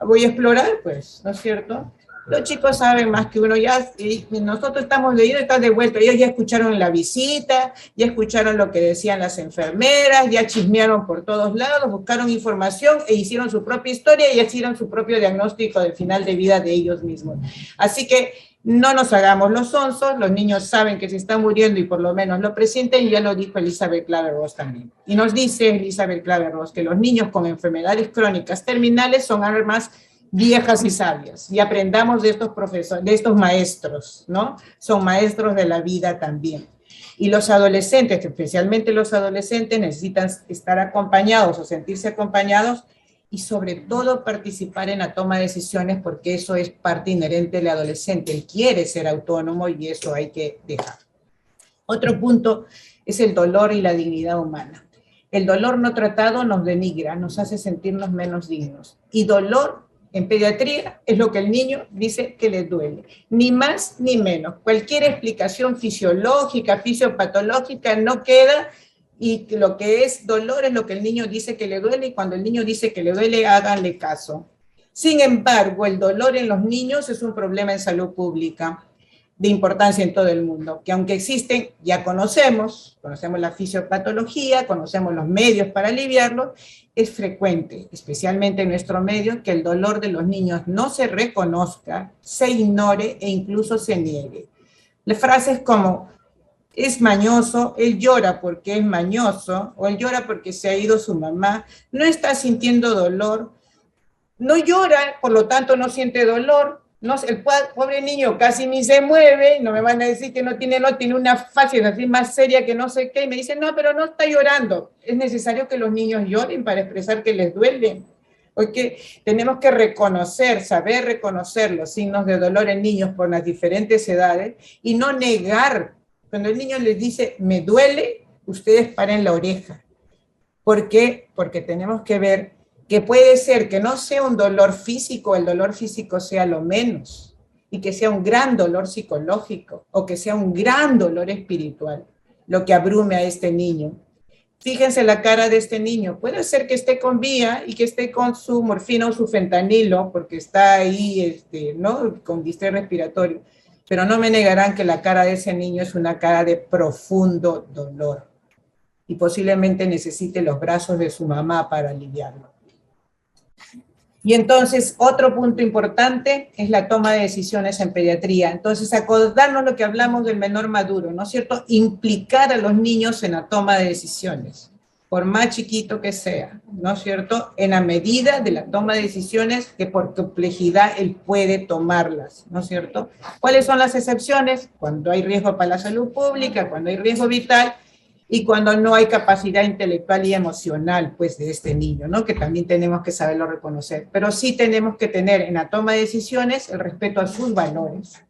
voy a explorar, pues, ¿no es cierto? Los chicos saben más que uno, ya, y nosotros estamos leyendo, están de vuelta, ellos ya escucharon la visita, ya escucharon lo que decían las enfermeras, ya chismearon por todos lados, buscaron información e hicieron su propia historia y hicieron su propio diagnóstico del final de vida de ellos mismos. Así que no nos hagamos los sonsos, los niños saben que se están muriendo y por lo menos lo presienten, y ya lo dijo Elizabeth Kübler-Ross también. Y nos dice Elizabeth Kübler-Ross que los niños con enfermedades crónicas terminales son armas viejas y sabias, y aprendamos de estos profesores, de estos maestros, ¿no? Son maestros de la vida también. Y los adolescentes, especialmente los adolescentes, necesitan estar acompañados o sentirse acompañados y sobre todo participar en la toma de decisiones, porque eso es parte inherente del adolescente. Él quiere ser autónomo y eso hay que dejar. Otro punto es el dolor y la dignidad humana. El dolor no tratado nos denigra, nos hace sentirnos menos dignos. Y dolor en pediatría es lo que el niño dice que le duele, ni más ni menos. Cualquier explicación fisiológica, fisiopatológica no queda, y lo que es dolor es lo que el niño dice que le duele, y cuando el niño dice que le duele, háganle caso. Sin embargo, el dolor en los niños es un problema en salud pública de importancia en todo el mundo, que aunque existen, ya conocemos la fisiopatología, conocemos los medios para aliviarlo, es frecuente, especialmente en nuestro medio, que el dolor de los niños no se reconozca, se ignore e incluso se niegue. Las frases como, es mañoso, él llora porque es mañoso, o él llora porque se ha ido su mamá, no está sintiendo dolor, no llora, por lo tanto no siente dolor. No, el pobre niño casi ni se mueve, no me van a decir que no tiene una fase así más seria que no sé qué, y me dicen, no, pero no está llorando. Es necesario que los niños lloren para expresar que les duele. Porque tenemos que reconocer, saber reconocer los signos de dolor en niños por las diferentes edades y no negar. Cuando el niño les dice, me duele, ustedes paren la oreja. ¿Por qué? Porque tenemos que ver que puede ser que no sea un dolor físico, el dolor físico sea lo menos, y que sea un gran dolor psicológico, o que sea un gran dolor espiritual, lo que abrume a este niño. Fíjense la cara de este niño, puede ser que esté con vía y que esté con su morfina o su fentanilo, porque está ahí, ¿no?, con distrés respiratorio, pero no me negarán que la cara de ese niño es una cara de profundo dolor, y posiblemente necesite los brazos de su mamá para aliviarlo. Y entonces, otro punto importante es la toma de decisiones en pediatría. Entonces, acordarnos lo que hablamos del menor maduro, ¿no es cierto? Implicar a los niños en la toma de decisiones, por más chiquito que sea, ¿no es cierto? En la medida de la toma de decisiones que por complejidad él puede tomarlas, ¿no es cierto? ¿Cuáles son las excepciones? Cuando hay riesgo para la salud pública, cuando hay riesgo vital, y cuando no hay capacidad intelectual y emocional, pues, de este niño, ¿no? Que también tenemos que saberlo reconocer. Pero sí tenemos que tener en la toma de decisiones el respeto a sus valores,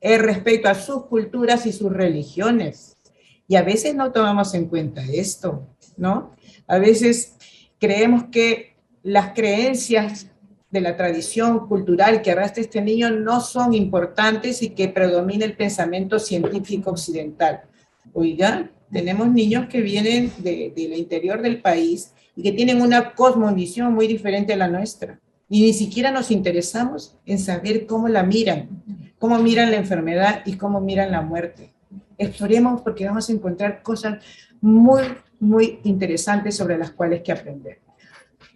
el respeto a sus culturas y sus religiones. Y a veces no tomamos en cuenta esto, ¿no? A veces creemos que las creencias de la tradición cultural que arrastra este niño no son importantes y que predomina el pensamiento científico occidental. Oiga, tenemos niños que vienen del interior del país y que tienen una cosmovisión muy diferente a la nuestra. Y ni siquiera nos interesamos en saber cómo la miran, cómo miran la enfermedad y cómo miran la muerte. Exploremos, porque vamos a encontrar cosas muy, muy interesantes sobre las cuales que aprender.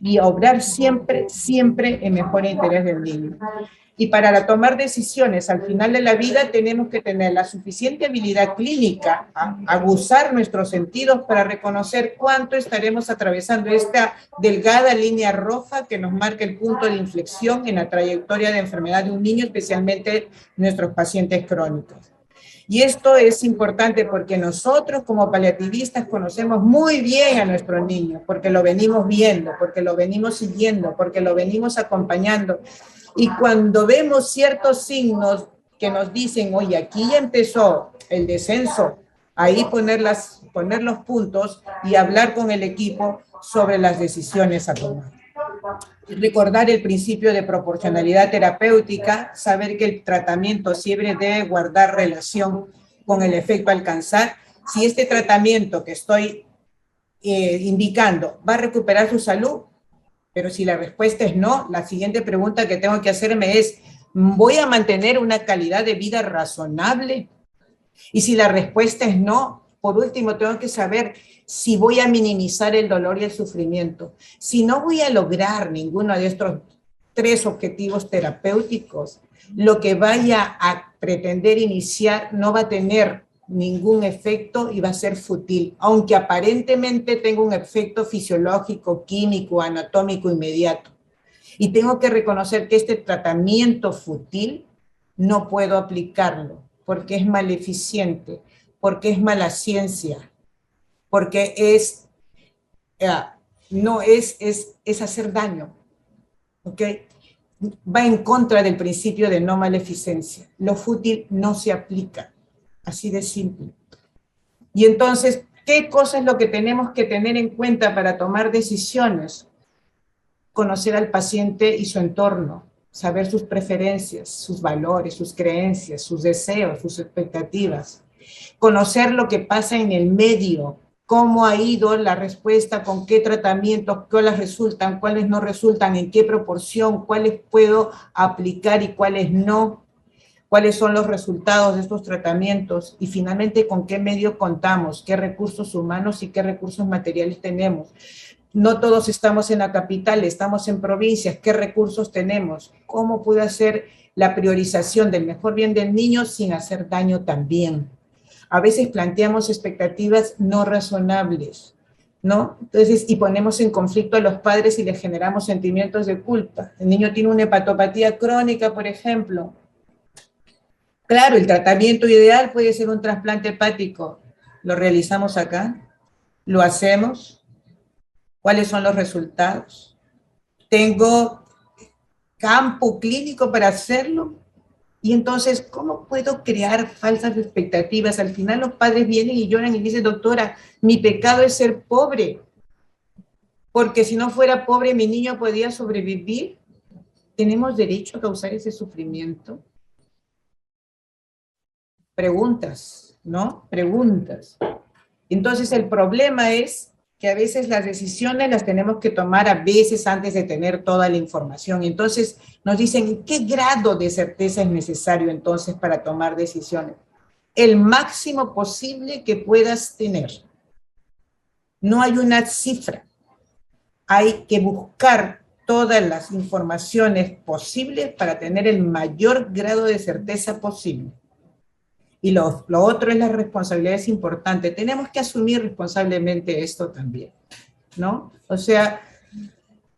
Y obrar siempre, siempre en mejor interés del niño. Y para tomar decisiones al final de la vida tenemos que tener la suficiente habilidad clínica, aguzar nuestros sentidos para reconocer cuánto estaremos atravesando esta delgada línea roja que nos marca el punto de inflexión en la trayectoria de enfermedad de un niño, especialmente nuestros pacientes crónicos. Y esto es importante porque nosotros como paliativistas conocemos muy bien a nuestro niño, porque lo venimos viendo, porque lo venimos siguiendo, porque lo venimos acompañando. Y cuando vemos ciertos signos que nos dicen, oye, aquí ya empezó el descenso, ahí poner los puntos y hablar con el equipo sobre las decisiones a tomar. Recordar el principio de proporcionalidad terapéutica, saber que el tratamiento siempre debe guardar relación con el efecto a alcanzar. Si este tratamiento que estoy indicando va a recuperar su salud, pero si la respuesta es no, la siguiente pregunta que tengo que hacerme es, ¿voy a mantener una calidad de vida razonable? Y si la respuesta es no, por último tengo que saber si voy a minimizar el dolor y el sufrimiento. Si no voy a lograr ninguno de estos 3 objetivos terapéuticos, lo que vaya a pretender iniciar no va a tener ningún efecto y va a ser fútil, aunque aparentemente tenga un efecto fisiológico, químico, anatómico inmediato. Y tengo que reconocer que este tratamiento fútil no puedo aplicarlo porque es maleficiente, porque es mala ciencia, porque es hacer daño, ¿ok? Va en contra del principio de no maleficencia. Lo fútil no se aplica, así de simple. Y entonces, ¿qué cosa es lo que tenemos que tener en cuenta para tomar decisiones? Conocer al paciente y su entorno, saber sus preferencias, sus valores, sus creencias, sus deseos, sus expectativas. Conocer lo que pasa en el medio, cómo ha ido la respuesta, con qué tratamientos, cuáles resultan, cuáles no resultan, en qué proporción, cuáles puedo aplicar y cuáles no, cuáles son los resultados de estos tratamientos y finalmente con qué medio contamos, qué recursos humanos y qué recursos materiales tenemos. No todos estamos en la capital, estamos en provincias, ¿qué recursos tenemos? ¿Cómo puedo hacer la priorización del mejor bien del niño sin hacer daño también? A veces planteamos expectativas no razonables, ¿no? Entonces, y ponemos en conflicto a los padres y les generamos sentimientos de culpa. El niño tiene una hepatopatía crónica, por ejemplo. Claro, el tratamiento ideal puede ser un trasplante hepático. ¿Lo realizamos acá? ¿Lo hacemos? ¿Cuáles son los resultados? ¿Tengo campo clínico para hacerlo? Y entonces, ¿cómo puedo crear falsas expectativas? Al final los padres vienen y lloran y dicen, doctora, mi pecado es ser pobre, porque si no fuera pobre mi niño podía sobrevivir. ¿Tenemos derecho a causar ese sufrimiento? Preguntas, ¿no? Preguntas. Entonces el problema es que a veces las decisiones las tenemos que tomar a veces antes de tener toda la información. Entonces nos dicen, ¿qué grado de certeza es necesario entonces para tomar decisiones? El máximo posible que puedas tener. No hay una cifra. Hay que buscar todas las informaciones posibles para tener el mayor grado de certeza posible. Y lo otro es la responsabilidad, es importante. Tenemos que asumir responsablemente esto también, ¿no? O sea,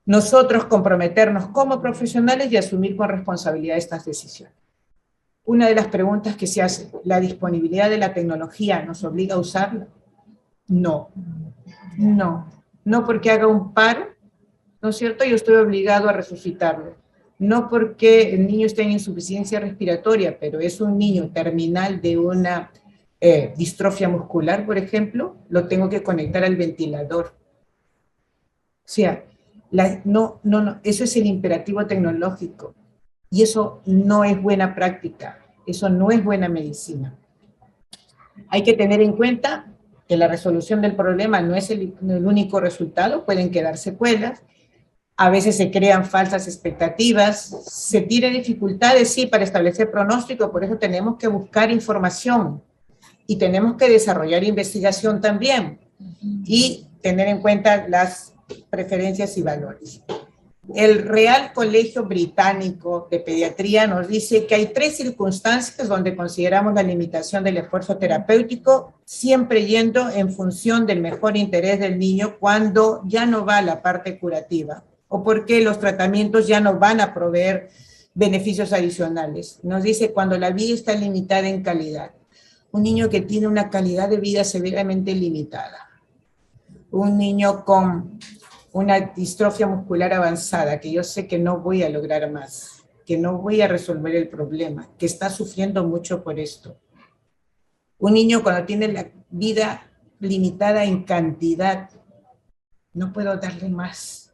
nosotros comprometernos como profesionales y asumir con responsabilidad estas decisiones. Una de las preguntas que se hace, ¿la disponibilidad de la tecnología nos obliga a usarla? No, no porque haga un paro, ¿no es cierto? Yo estoy obligado a resucitarlo. No porque el niño esté en insuficiencia respiratoria, pero es un niño terminal de una distrofia muscular, por ejemplo, lo tengo que conectar al ventilador. O sea, no, eso es el imperativo tecnológico. Y eso no es buena práctica, eso no es buena medicina. Hay que tener en cuenta que la resolución del problema no es el único resultado, pueden quedar secuelas. A veces se crean falsas expectativas, se tiene dificultades, sí, para establecer pronóstico, por eso tenemos que buscar información y tenemos que desarrollar investigación también y tener en cuenta las preferencias y valores. El Real Colegio Británico de Pediatría nos dice que hay 3 circunstancias donde consideramos la limitación del esfuerzo terapéutico, siempre yendo en función del mejor interés del niño cuando ya no va a la parte curativa, o porque los tratamientos ya no van a proveer beneficios adicionales. Nos dice cuando la vida está limitada en calidad, un niño que tiene una calidad de vida severamente limitada, un niño con una distrofia muscular avanzada, que yo sé que no voy a lograr más, que no voy a resolver el problema, que está sufriendo mucho por esto. Un niño cuando tiene la vida limitada en cantidad, no puedo darle más.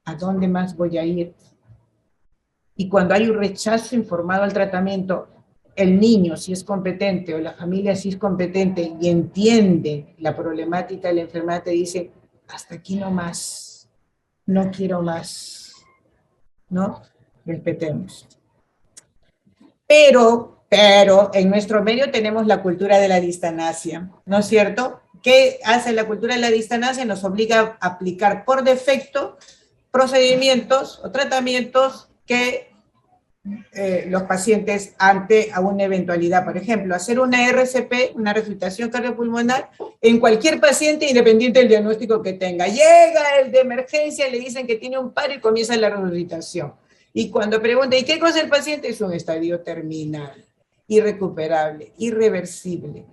¿A dónde más voy a ir? Y cuando hay un rechazo informado al tratamiento, el niño, si es competente, o la familia, si es competente, y entiende la problemática de la enfermedad, te dice, hasta aquí no más, no quiero más, ¿no? Respetemos. Pero en nuestro medio tenemos la cultura de la distanasia, ¿no es cierto? ¿Qué hace la cultura de la distanasia? Nos obliga a aplicar por defecto procedimientos o tratamientos que los pacientes ante a una eventualidad. Por ejemplo, hacer una RCP, una resucitación cardiopulmonar, en cualquier paciente independiente del diagnóstico que tenga. Llega el de emergencia, le dicen que tiene un paro y comienza la resucitación. Y cuando pregunta, ¿y qué cosa el paciente? Es un estadio terminal, irrecuperable, irreversible.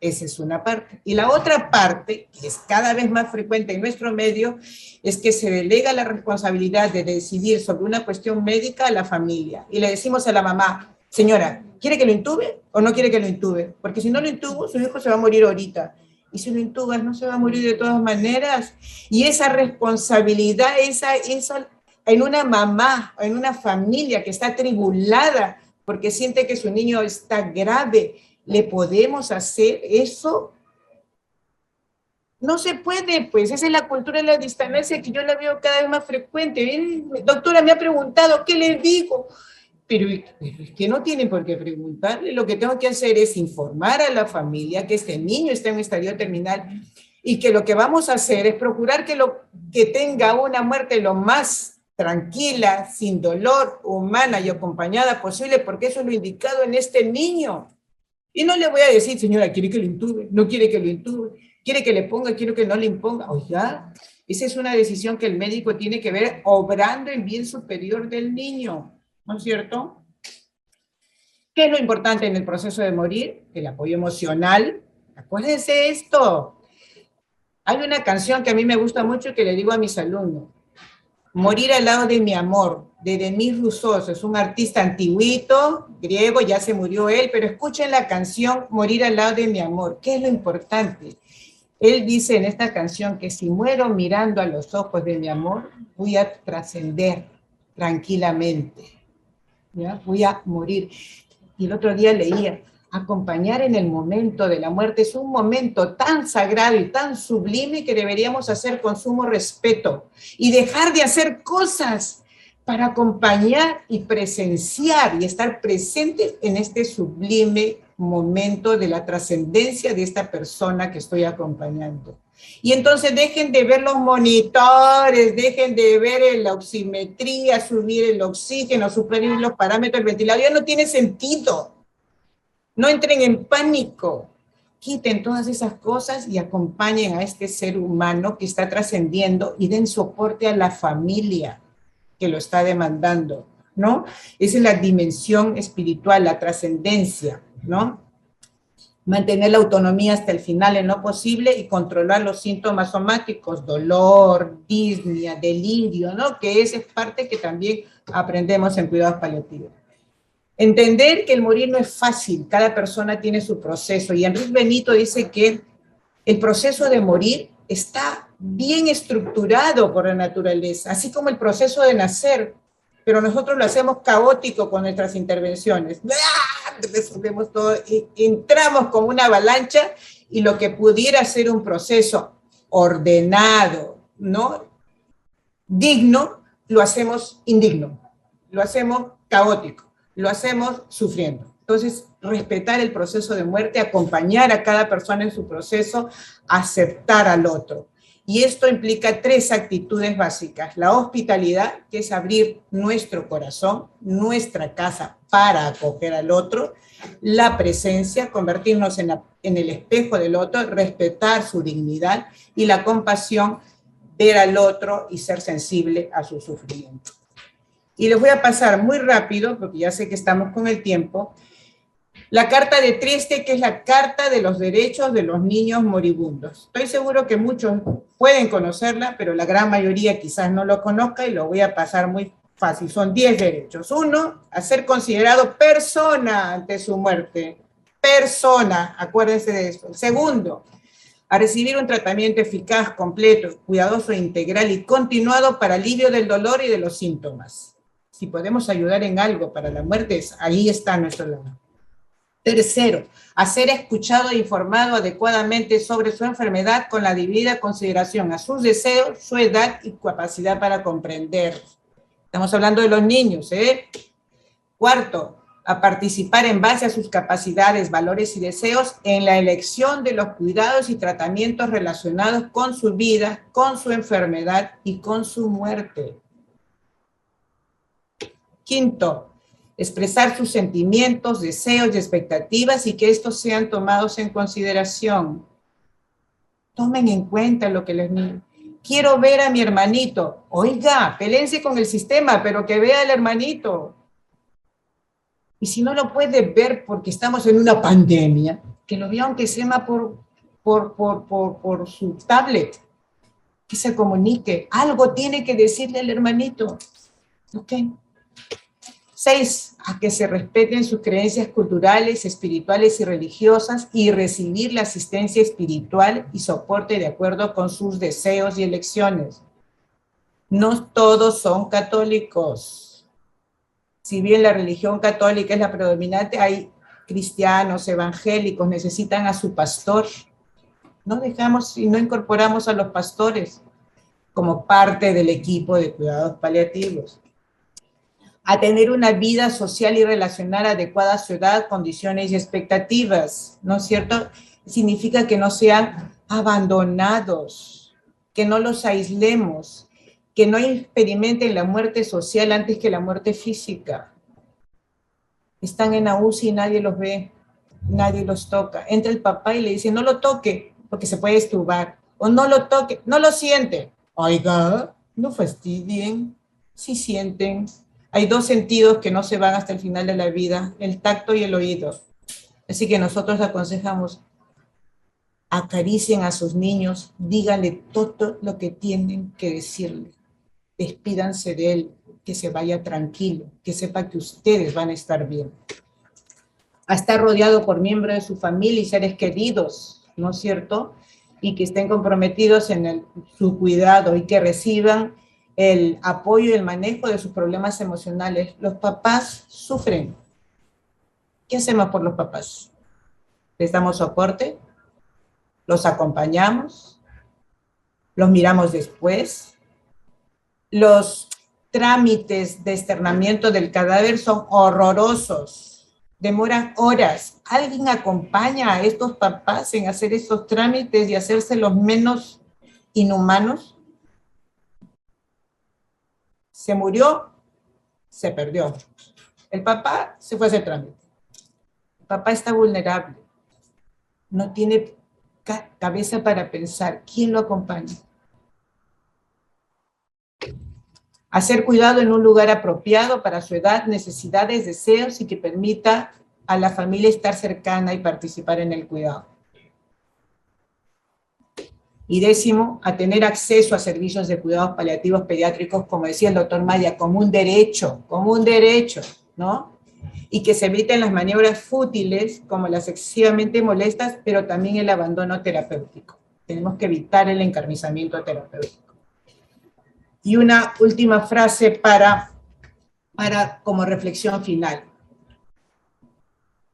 Esa es una parte. Y la otra parte, que es cada vez más frecuente en nuestro medio, es que se delega la responsabilidad de decidir sobre una cuestión médica a la familia. Y le decimos a la mamá, señora, ¿quiere que lo intube o no quiere que lo intube? Porque si no lo intubo, su hijo se va a morir ahorita. Y si lo intubas, no se va a morir de todas maneras. Y esa responsabilidad, esa en una mamá, en una familia que está atribulada porque siente que su niño está grave, ¿le podemos hacer eso? No se puede, pues, esa es la cultura de la distancia que yo la veo cada vez más frecuente. Doctora, me ha preguntado, ¿qué le digo? Pero es que no tienen por qué preguntarle, lo que tengo que hacer es informar a la familia que este niño está en un estadio terminal y que lo que vamos a hacer es procurar que tenga una muerte lo más tranquila, sin dolor, humana y acompañada posible, porque eso es lo indicado en este niño. Y no le voy a decir, señora, ¿quiere que lo intube? ¿No quiere que lo intube? ¿Quiere que le ponga? ¿Quiere que no le imponga? Oiga, esa es una decisión que el médico tiene que ver obrando en bien superior del niño, ¿no es cierto? ¿Qué es lo importante en el proceso de morir? El apoyo emocional. Acuérdense esto. Hay una canción que a mí me gusta mucho que le digo a mis alumnos. Morir al lado de mi amor, de Denis Rousseau, es un artista antiguito, griego, ya se murió él, pero escuchen la canción Morir al lado de mi amor. ¿Qué es lo importante? Él dice en esta canción que si muero mirando a los ojos de mi amor, voy a trascender tranquilamente, ¿ya? Voy a morir. Y el otro día leía, acompañar en el momento de la muerte es un momento tan sagrado y tan sublime que deberíamos hacer con sumo respeto y dejar de hacer cosas para acompañar y presenciar y estar presentes en este sublime momento de la trascendencia de esta persona que estoy acompañando. Y entonces dejen de ver los monitores, dejen de ver la oximetría, subir el oxígeno, suprimir los parámetros del ventilador, ya no tiene sentido. No entren en pánico, quiten todas esas cosas y acompañen a este ser humano que está trascendiendo y den soporte a la familia que lo está demandando, ¿no? Esa es la dimensión espiritual, la trascendencia, ¿no? Mantener la autonomía hasta el final en lo posible y controlar los síntomas somáticos, dolor, disnea, delirio, ¿no? Que esa es parte que también aprendemos en cuidados paliativos. Entender que el morir no es fácil, cada persona tiene su proceso, y Enrique Benito dice que el proceso de morir está bien estructurado por la naturaleza, así como el proceso de nacer, pero nosotros lo hacemos caótico con nuestras intervenciones. Resolvemos todo, y entramos como una avalancha, y lo que pudiera ser un proceso ordenado, ¿no? Digno, lo hacemos indigno, lo hacemos caótico, lo hacemos sufriendo. Entonces, respetar el proceso de muerte, acompañar a cada persona en su proceso, aceptar al otro. Y esto implica 3 actitudes básicas. La hospitalidad, que es abrir nuestro corazón, nuestra casa para acoger al otro. La presencia, convertirnos en el espejo del otro, respetar su dignidad. Y la compasión, ver al otro y ser sensible a su sufrimiento. Y les voy a pasar muy rápido, porque ya sé que estamos con el tiempo, La Carta de Trieste, que es la Carta de los Derechos de los Niños Moribundos. Estoy seguro que muchos pueden conocerla, pero la gran mayoría quizás no lo conozca y lo voy a pasar muy fácil. Son 10 derechos. 1, a ser considerado persona ante su muerte. Persona, acuérdense de eso. El 2, a recibir un tratamiento eficaz, completo, cuidadoso, integral y continuado para alivio del dolor y de los síntomas. Si podemos ayudar en algo para la muerte, ahí está nuestro lado. 3, a ser escuchado e informado adecuadamente sobre su enfermedad con la debida consideración a sus deseos, su edad y capacidad para comprender. Estamos hablando de los niños, ¿eh? 4, a participar en base a sus capacidades, valores y deseos en la elección de los cuidados y tratamientos relacionados con su vida, con su enfermedad y con su muerte. 5, expresar sus sentimientos, deseos y expectativas y que estos sean tomados en consideración. Tomen en cuenta lo que les digo. Quiero ver a mi hermanito. Oiga, pelense con el sistema, pero que vea al hermanito. Y si no lo puede ver porque estamos en una pandemia, que lo vea aunque sea por su tablet, que se comunique. Algo tiene que decirle al hermanito. ¿Ok? 6, a que se respeten sus creencias culturales, espirituales y religiosas y recibir la asistencia espiritual y soporte de acuerdo con sus deseos y elecciones. No todos son católicos. Si bien la religión católica es la predominante, hay cristianos, evangélicos, necesitan a su pastor. No dejamos y no incorporamos a los pastores como parte del equipo de cuidados paliativos. A tener una vida social y relacional adecuada a su edad, condiciones y expectativas, ¿no es cierto? Significa que no sean abandonados, que no los aislemos, que no experimenten la muerte social antes que la muerte física. Están en la UCI y nadie los ve, nadie los toca. Entra el papá y le dice, no lo toque, porque se puede estubar. O no lo toque, no lo siente. Oiga, no fastidien, sí sienten. Hay 2 sentidos que no se van hasta el final de la vida, el tacto y el oído. Así que nosotros aconsejamos, acaricien a sus niños, díganle todo lo que tienen que decirle. Despídanse de él, que se vaya tranquilo, que sepa que ustedes van a estar bien. A estar rodeado por miembros de su familia y seres queridos, ¿no es cierto? Y que estén comprometidos en su cuidado y que reciban el apoyo y el manejo de sus problemas emocionales. Los papás sufren. ¿Qué hacemos por los papás? ¿Les damos soporte? ¿Los acompañamos? ¿Los miramos después? Los trámites de externamiento del cadáver son horrorosos. Demoran horas. ¿Alguien acompaña a estos papás en hacer estos trámites y hacerse los menos inhumanos? Se murió, se perdió. El papá se fue a hacer trámite. El papá está vulnerable. No tiene cabeza para pensar. ¿Quién lo acompaña? Hacer cuidado en un lugar apropiado para su edad, necesidades, deseos y que permita a la familia estar cercana y participar en el cuidado. Y 10, a tener acceso a servicios de cuidados paliativos pediátricos, como decía el doctor Maya, como un derecho, ¿no? Y que se eviten las maniobras fútiles, como las excesivamente molestas, pero también el abandono terapéutico. Tenemos que evitar el encarnizamiento terapéutico. Y una última frase para como reflexión final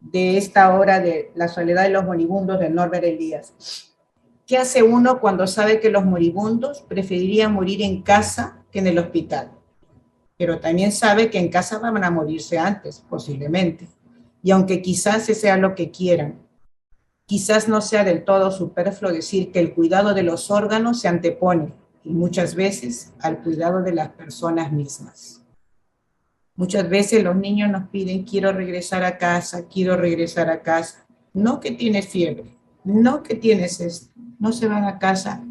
de esta obra de La soledad de los moribundos de Norbert Elias. ¿Qué hace uno cuando sabe que los moribundos preferirían morir en casa que en el hospital? Pero también sabe que en casa van a morirse antes, posiblemente. Y aunque quizás ese sea lo que quieran, quizás no sea del todo superfluo decir que el cuidado de los órganos se antepone, y muchas veces al cuidado de las personas mismas. Muchas veces los niños nos piden, quiero regresar a casa, quiero regresar a casa. No que tienes fiebre, no que tienes esto. No se van a casa,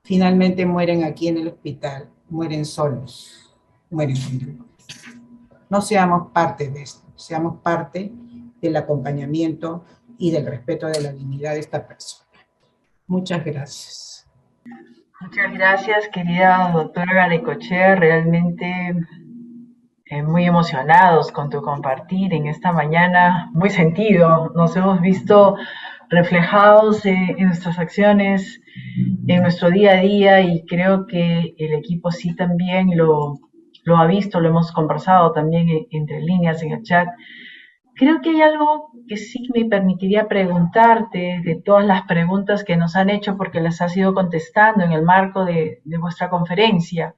finalmente mueren aquí en el hospital, mueren solos, mueren con dolor. No seamos parte de esto, seamos parte del acompañamiento y del respeto de la dignidad de esta persona. Muchas gracias. Muchas gracias, querida doctora Garaikoetxea, realmente muy emocionados con tu compartir en esta mañana, muy sentido. Nos hemos visto reflejados en nuestras acciones, en nuestro día a día, y creo que el equipo sí también lo ha visto, lo hemos conversado también entre líneas en el chat. Creo que hay algo que sí me permitiría preguntarte de todas las preguntas que nos han hecho, porque las has ido contestando en el marco de vuestra conferencia.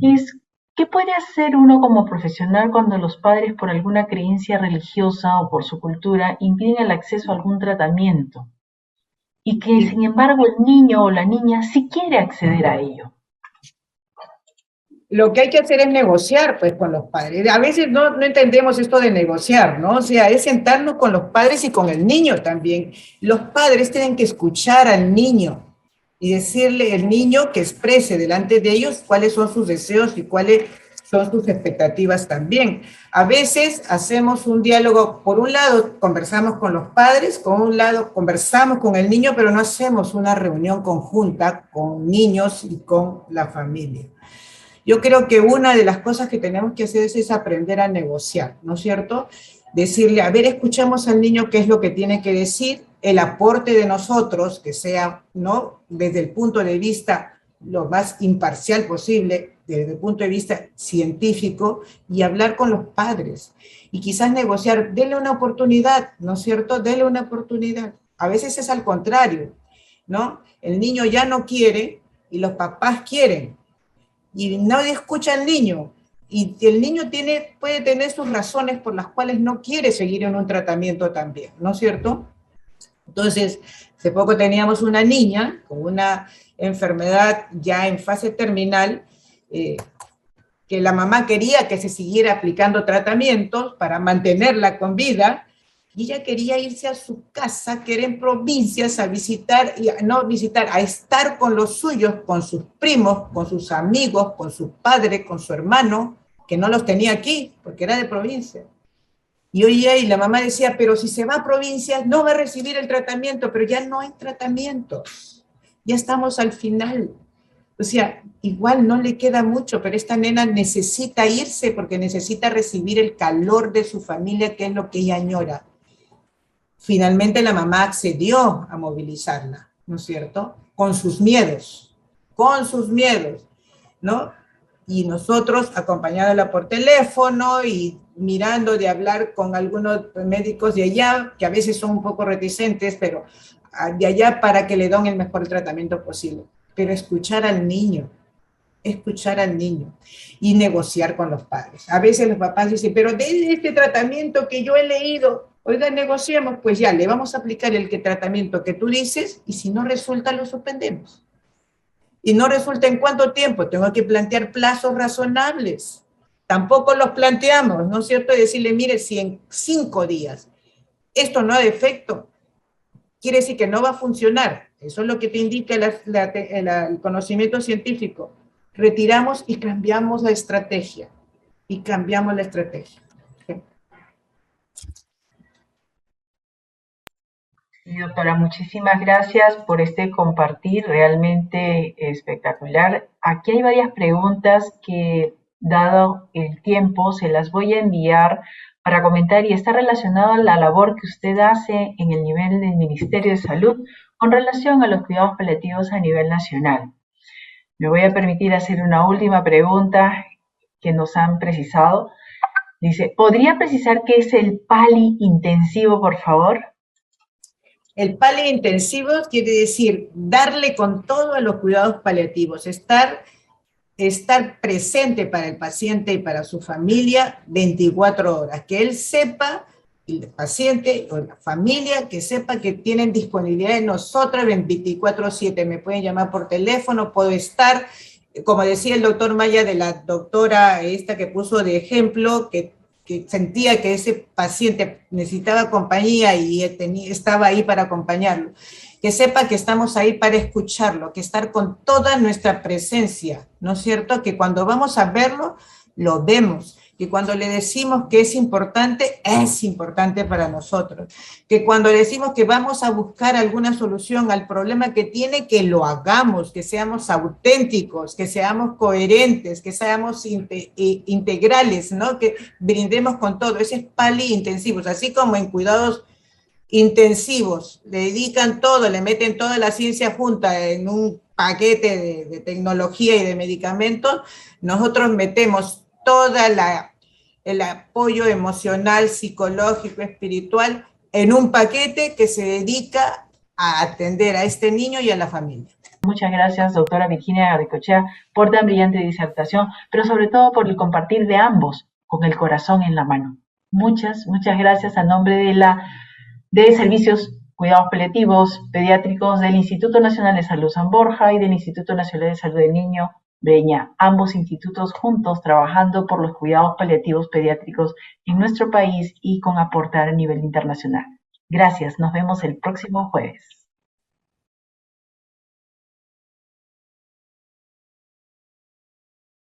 Es, ¿qué puede hacer uno como profesional cuando los padres, por alguna creencia religiosa o por su cultura, impiden el acceso a algún tratamiento? Y que, sin embargo, el niño o la niña sí quiere acceder a ello. Lo que hay que hacer es negociar, pues, con los padres. A veces no entendemos esto de negociar, ¿no? O sea, es sentarnos con los padres y con el niño también. Los padres tienen que escuchar al niño y decirle al niño que exprese delante de ellos cuáles son sus deseos y cuáles son sus expectativas también. A veces hacemos un diálogo, por un lado conversamos con los padres, por un lado conversamos con el niño, pero no hacemos una reunión conjunta con niños y con la familia. Yo creo que una de las cosas que tenemos que hacer es aprender a negociar, ¿no es cierto? Decirle, a ver, escuchamos al niño qué es lo que tiene que decir, el aporte de nosotros, que sea, ¿no?, desde el punto de vista lo más imparcial posible, desde el punto de vista científico, y hablar con los padres. Y quizás negociar, denle una oportunidad, ¿no es cierto? Denle una oportunidad. A veces es al contrario, ¿no? El niño ya no quiere y los papás quieren. Y nadie escucha al niño, y el niño puede tener sus razones por las cuales no quiere seguir en un tratamiento también, ¿no es cierto? Entonces, hace poco teníamos una niña con una enfermedad ya en fase terminal, que la mamá quería que se siguiera aplicando tratamientos para mantenerla con vida, y ella quería irse a su casa, que era en provincias, a visitar, a estar con los suyos, con sus primos, con sus amigos, con su padre, con su hermano, que no los tenía aquí, porque era de provincia. Y oye, y la mamá decía, pero si se va a provincias, no va a recibir el tratamiento, pero ya no hay tratamientos, ya estamos al final. O sea, igual no le queda mucho, pero esta nena necesita irse porque necesita recibir el calor de su familia, que es lo que ella añora. Finalmente la mamá accedió a movilizarla, ¿no es cierto? Con sus miedos, ¿no? Y nosotros acompañándola por teléfono y mirando de hablar con algunos médicos de allá, que a veces son un poco reticentes, pero de allá para que le den el mejor tratamiento posible. Pero escuchar al niño y negociar con los padres. A veces los papás dicen, pero de este tratamiento que yo he leído, oiga, negociemos, pues ya, le vamos a aplicar el tratamiento que tú dices, y si no resulta, lo suspendemos. Y no resulta en cuánto tiempo, tengo que plantear plazos razonables. Tampoco los planteamos, ¿no es cierto? Decirle, mire, si en 5 días esto no da efecto, quiere decir que no va a funcionar. Eso es lo que te indica el conocimiento científico. Retiramos y cambiamos la estrategia. Sí. Sí, doctora, muchísimas gracias por este compartir realmente espectacular. Aquí hay varias preguntas que, dado el tiempo, se las voy a enviar para comentar, y está relacionado a la labor que usted hace en el nivel del Ministerio de Salud con relación a los cuidados paliativos a nivel nacional. Me voy a permitir hacer una última pregunta que nos han precisado. Dice, ¿podría precisar qué es el PALI intensivo, por favor? El PALI intensivo quiere decir darle con todo a los cuidados paliativos, estar presente para el paciente y para su familia 24 horas, que él sepa, el paciente o la familia, que sepa que tienen disponibilidad de nosotros 24/7, me pueden llamar por teléfono, puedo estar, como decía el doctor Maya, de la doctora esta que puso de ejemplo, que sentía que ese paciente necesitaba compañía y estaba ahí para acompañarlo, que sepa que estamos ahí para escucharlo, que estar con toda nuestra presencia, ¿no es cierto? Que cuando vamos a verlo, lo vemos, que cuando le decimos que es importante para nosotros, que cuando le decimos que vamos a buscar alguna solución al problema que tiene, que lo hagamos, que seamos auténticos, que seamos coherentes, que seamos integrales, ¿no? Que brindemos con todo. Ese es PALI intensivos, así como en cuidados intensivos, le dedican todo, le meten toda la ciencia junta en un paquete de tecnología y de medicamentos, nosotros metemos toda el apoyo emocional, psicológico, espiritual en un paquete que se dedica a atender a este niño y a la familia. Muchas gracias, doctora Virginia Garaycochea, por tan brillante disertación, pero sobre todo por el compartir de ambos con el corazón en la mano. Muchas gracias a nombre de Servicios Cuidados Paliativos Pediátricos del Instituto Nacional de Salud San Borja y del Instituto Nacional de Salud del Niño Breña, ambos institutos juntos trabajando por los cuidados paliativos pediátricos en nuestro país y con aportar a nivel internacional. Gracias, nos vemos el próximo jueves.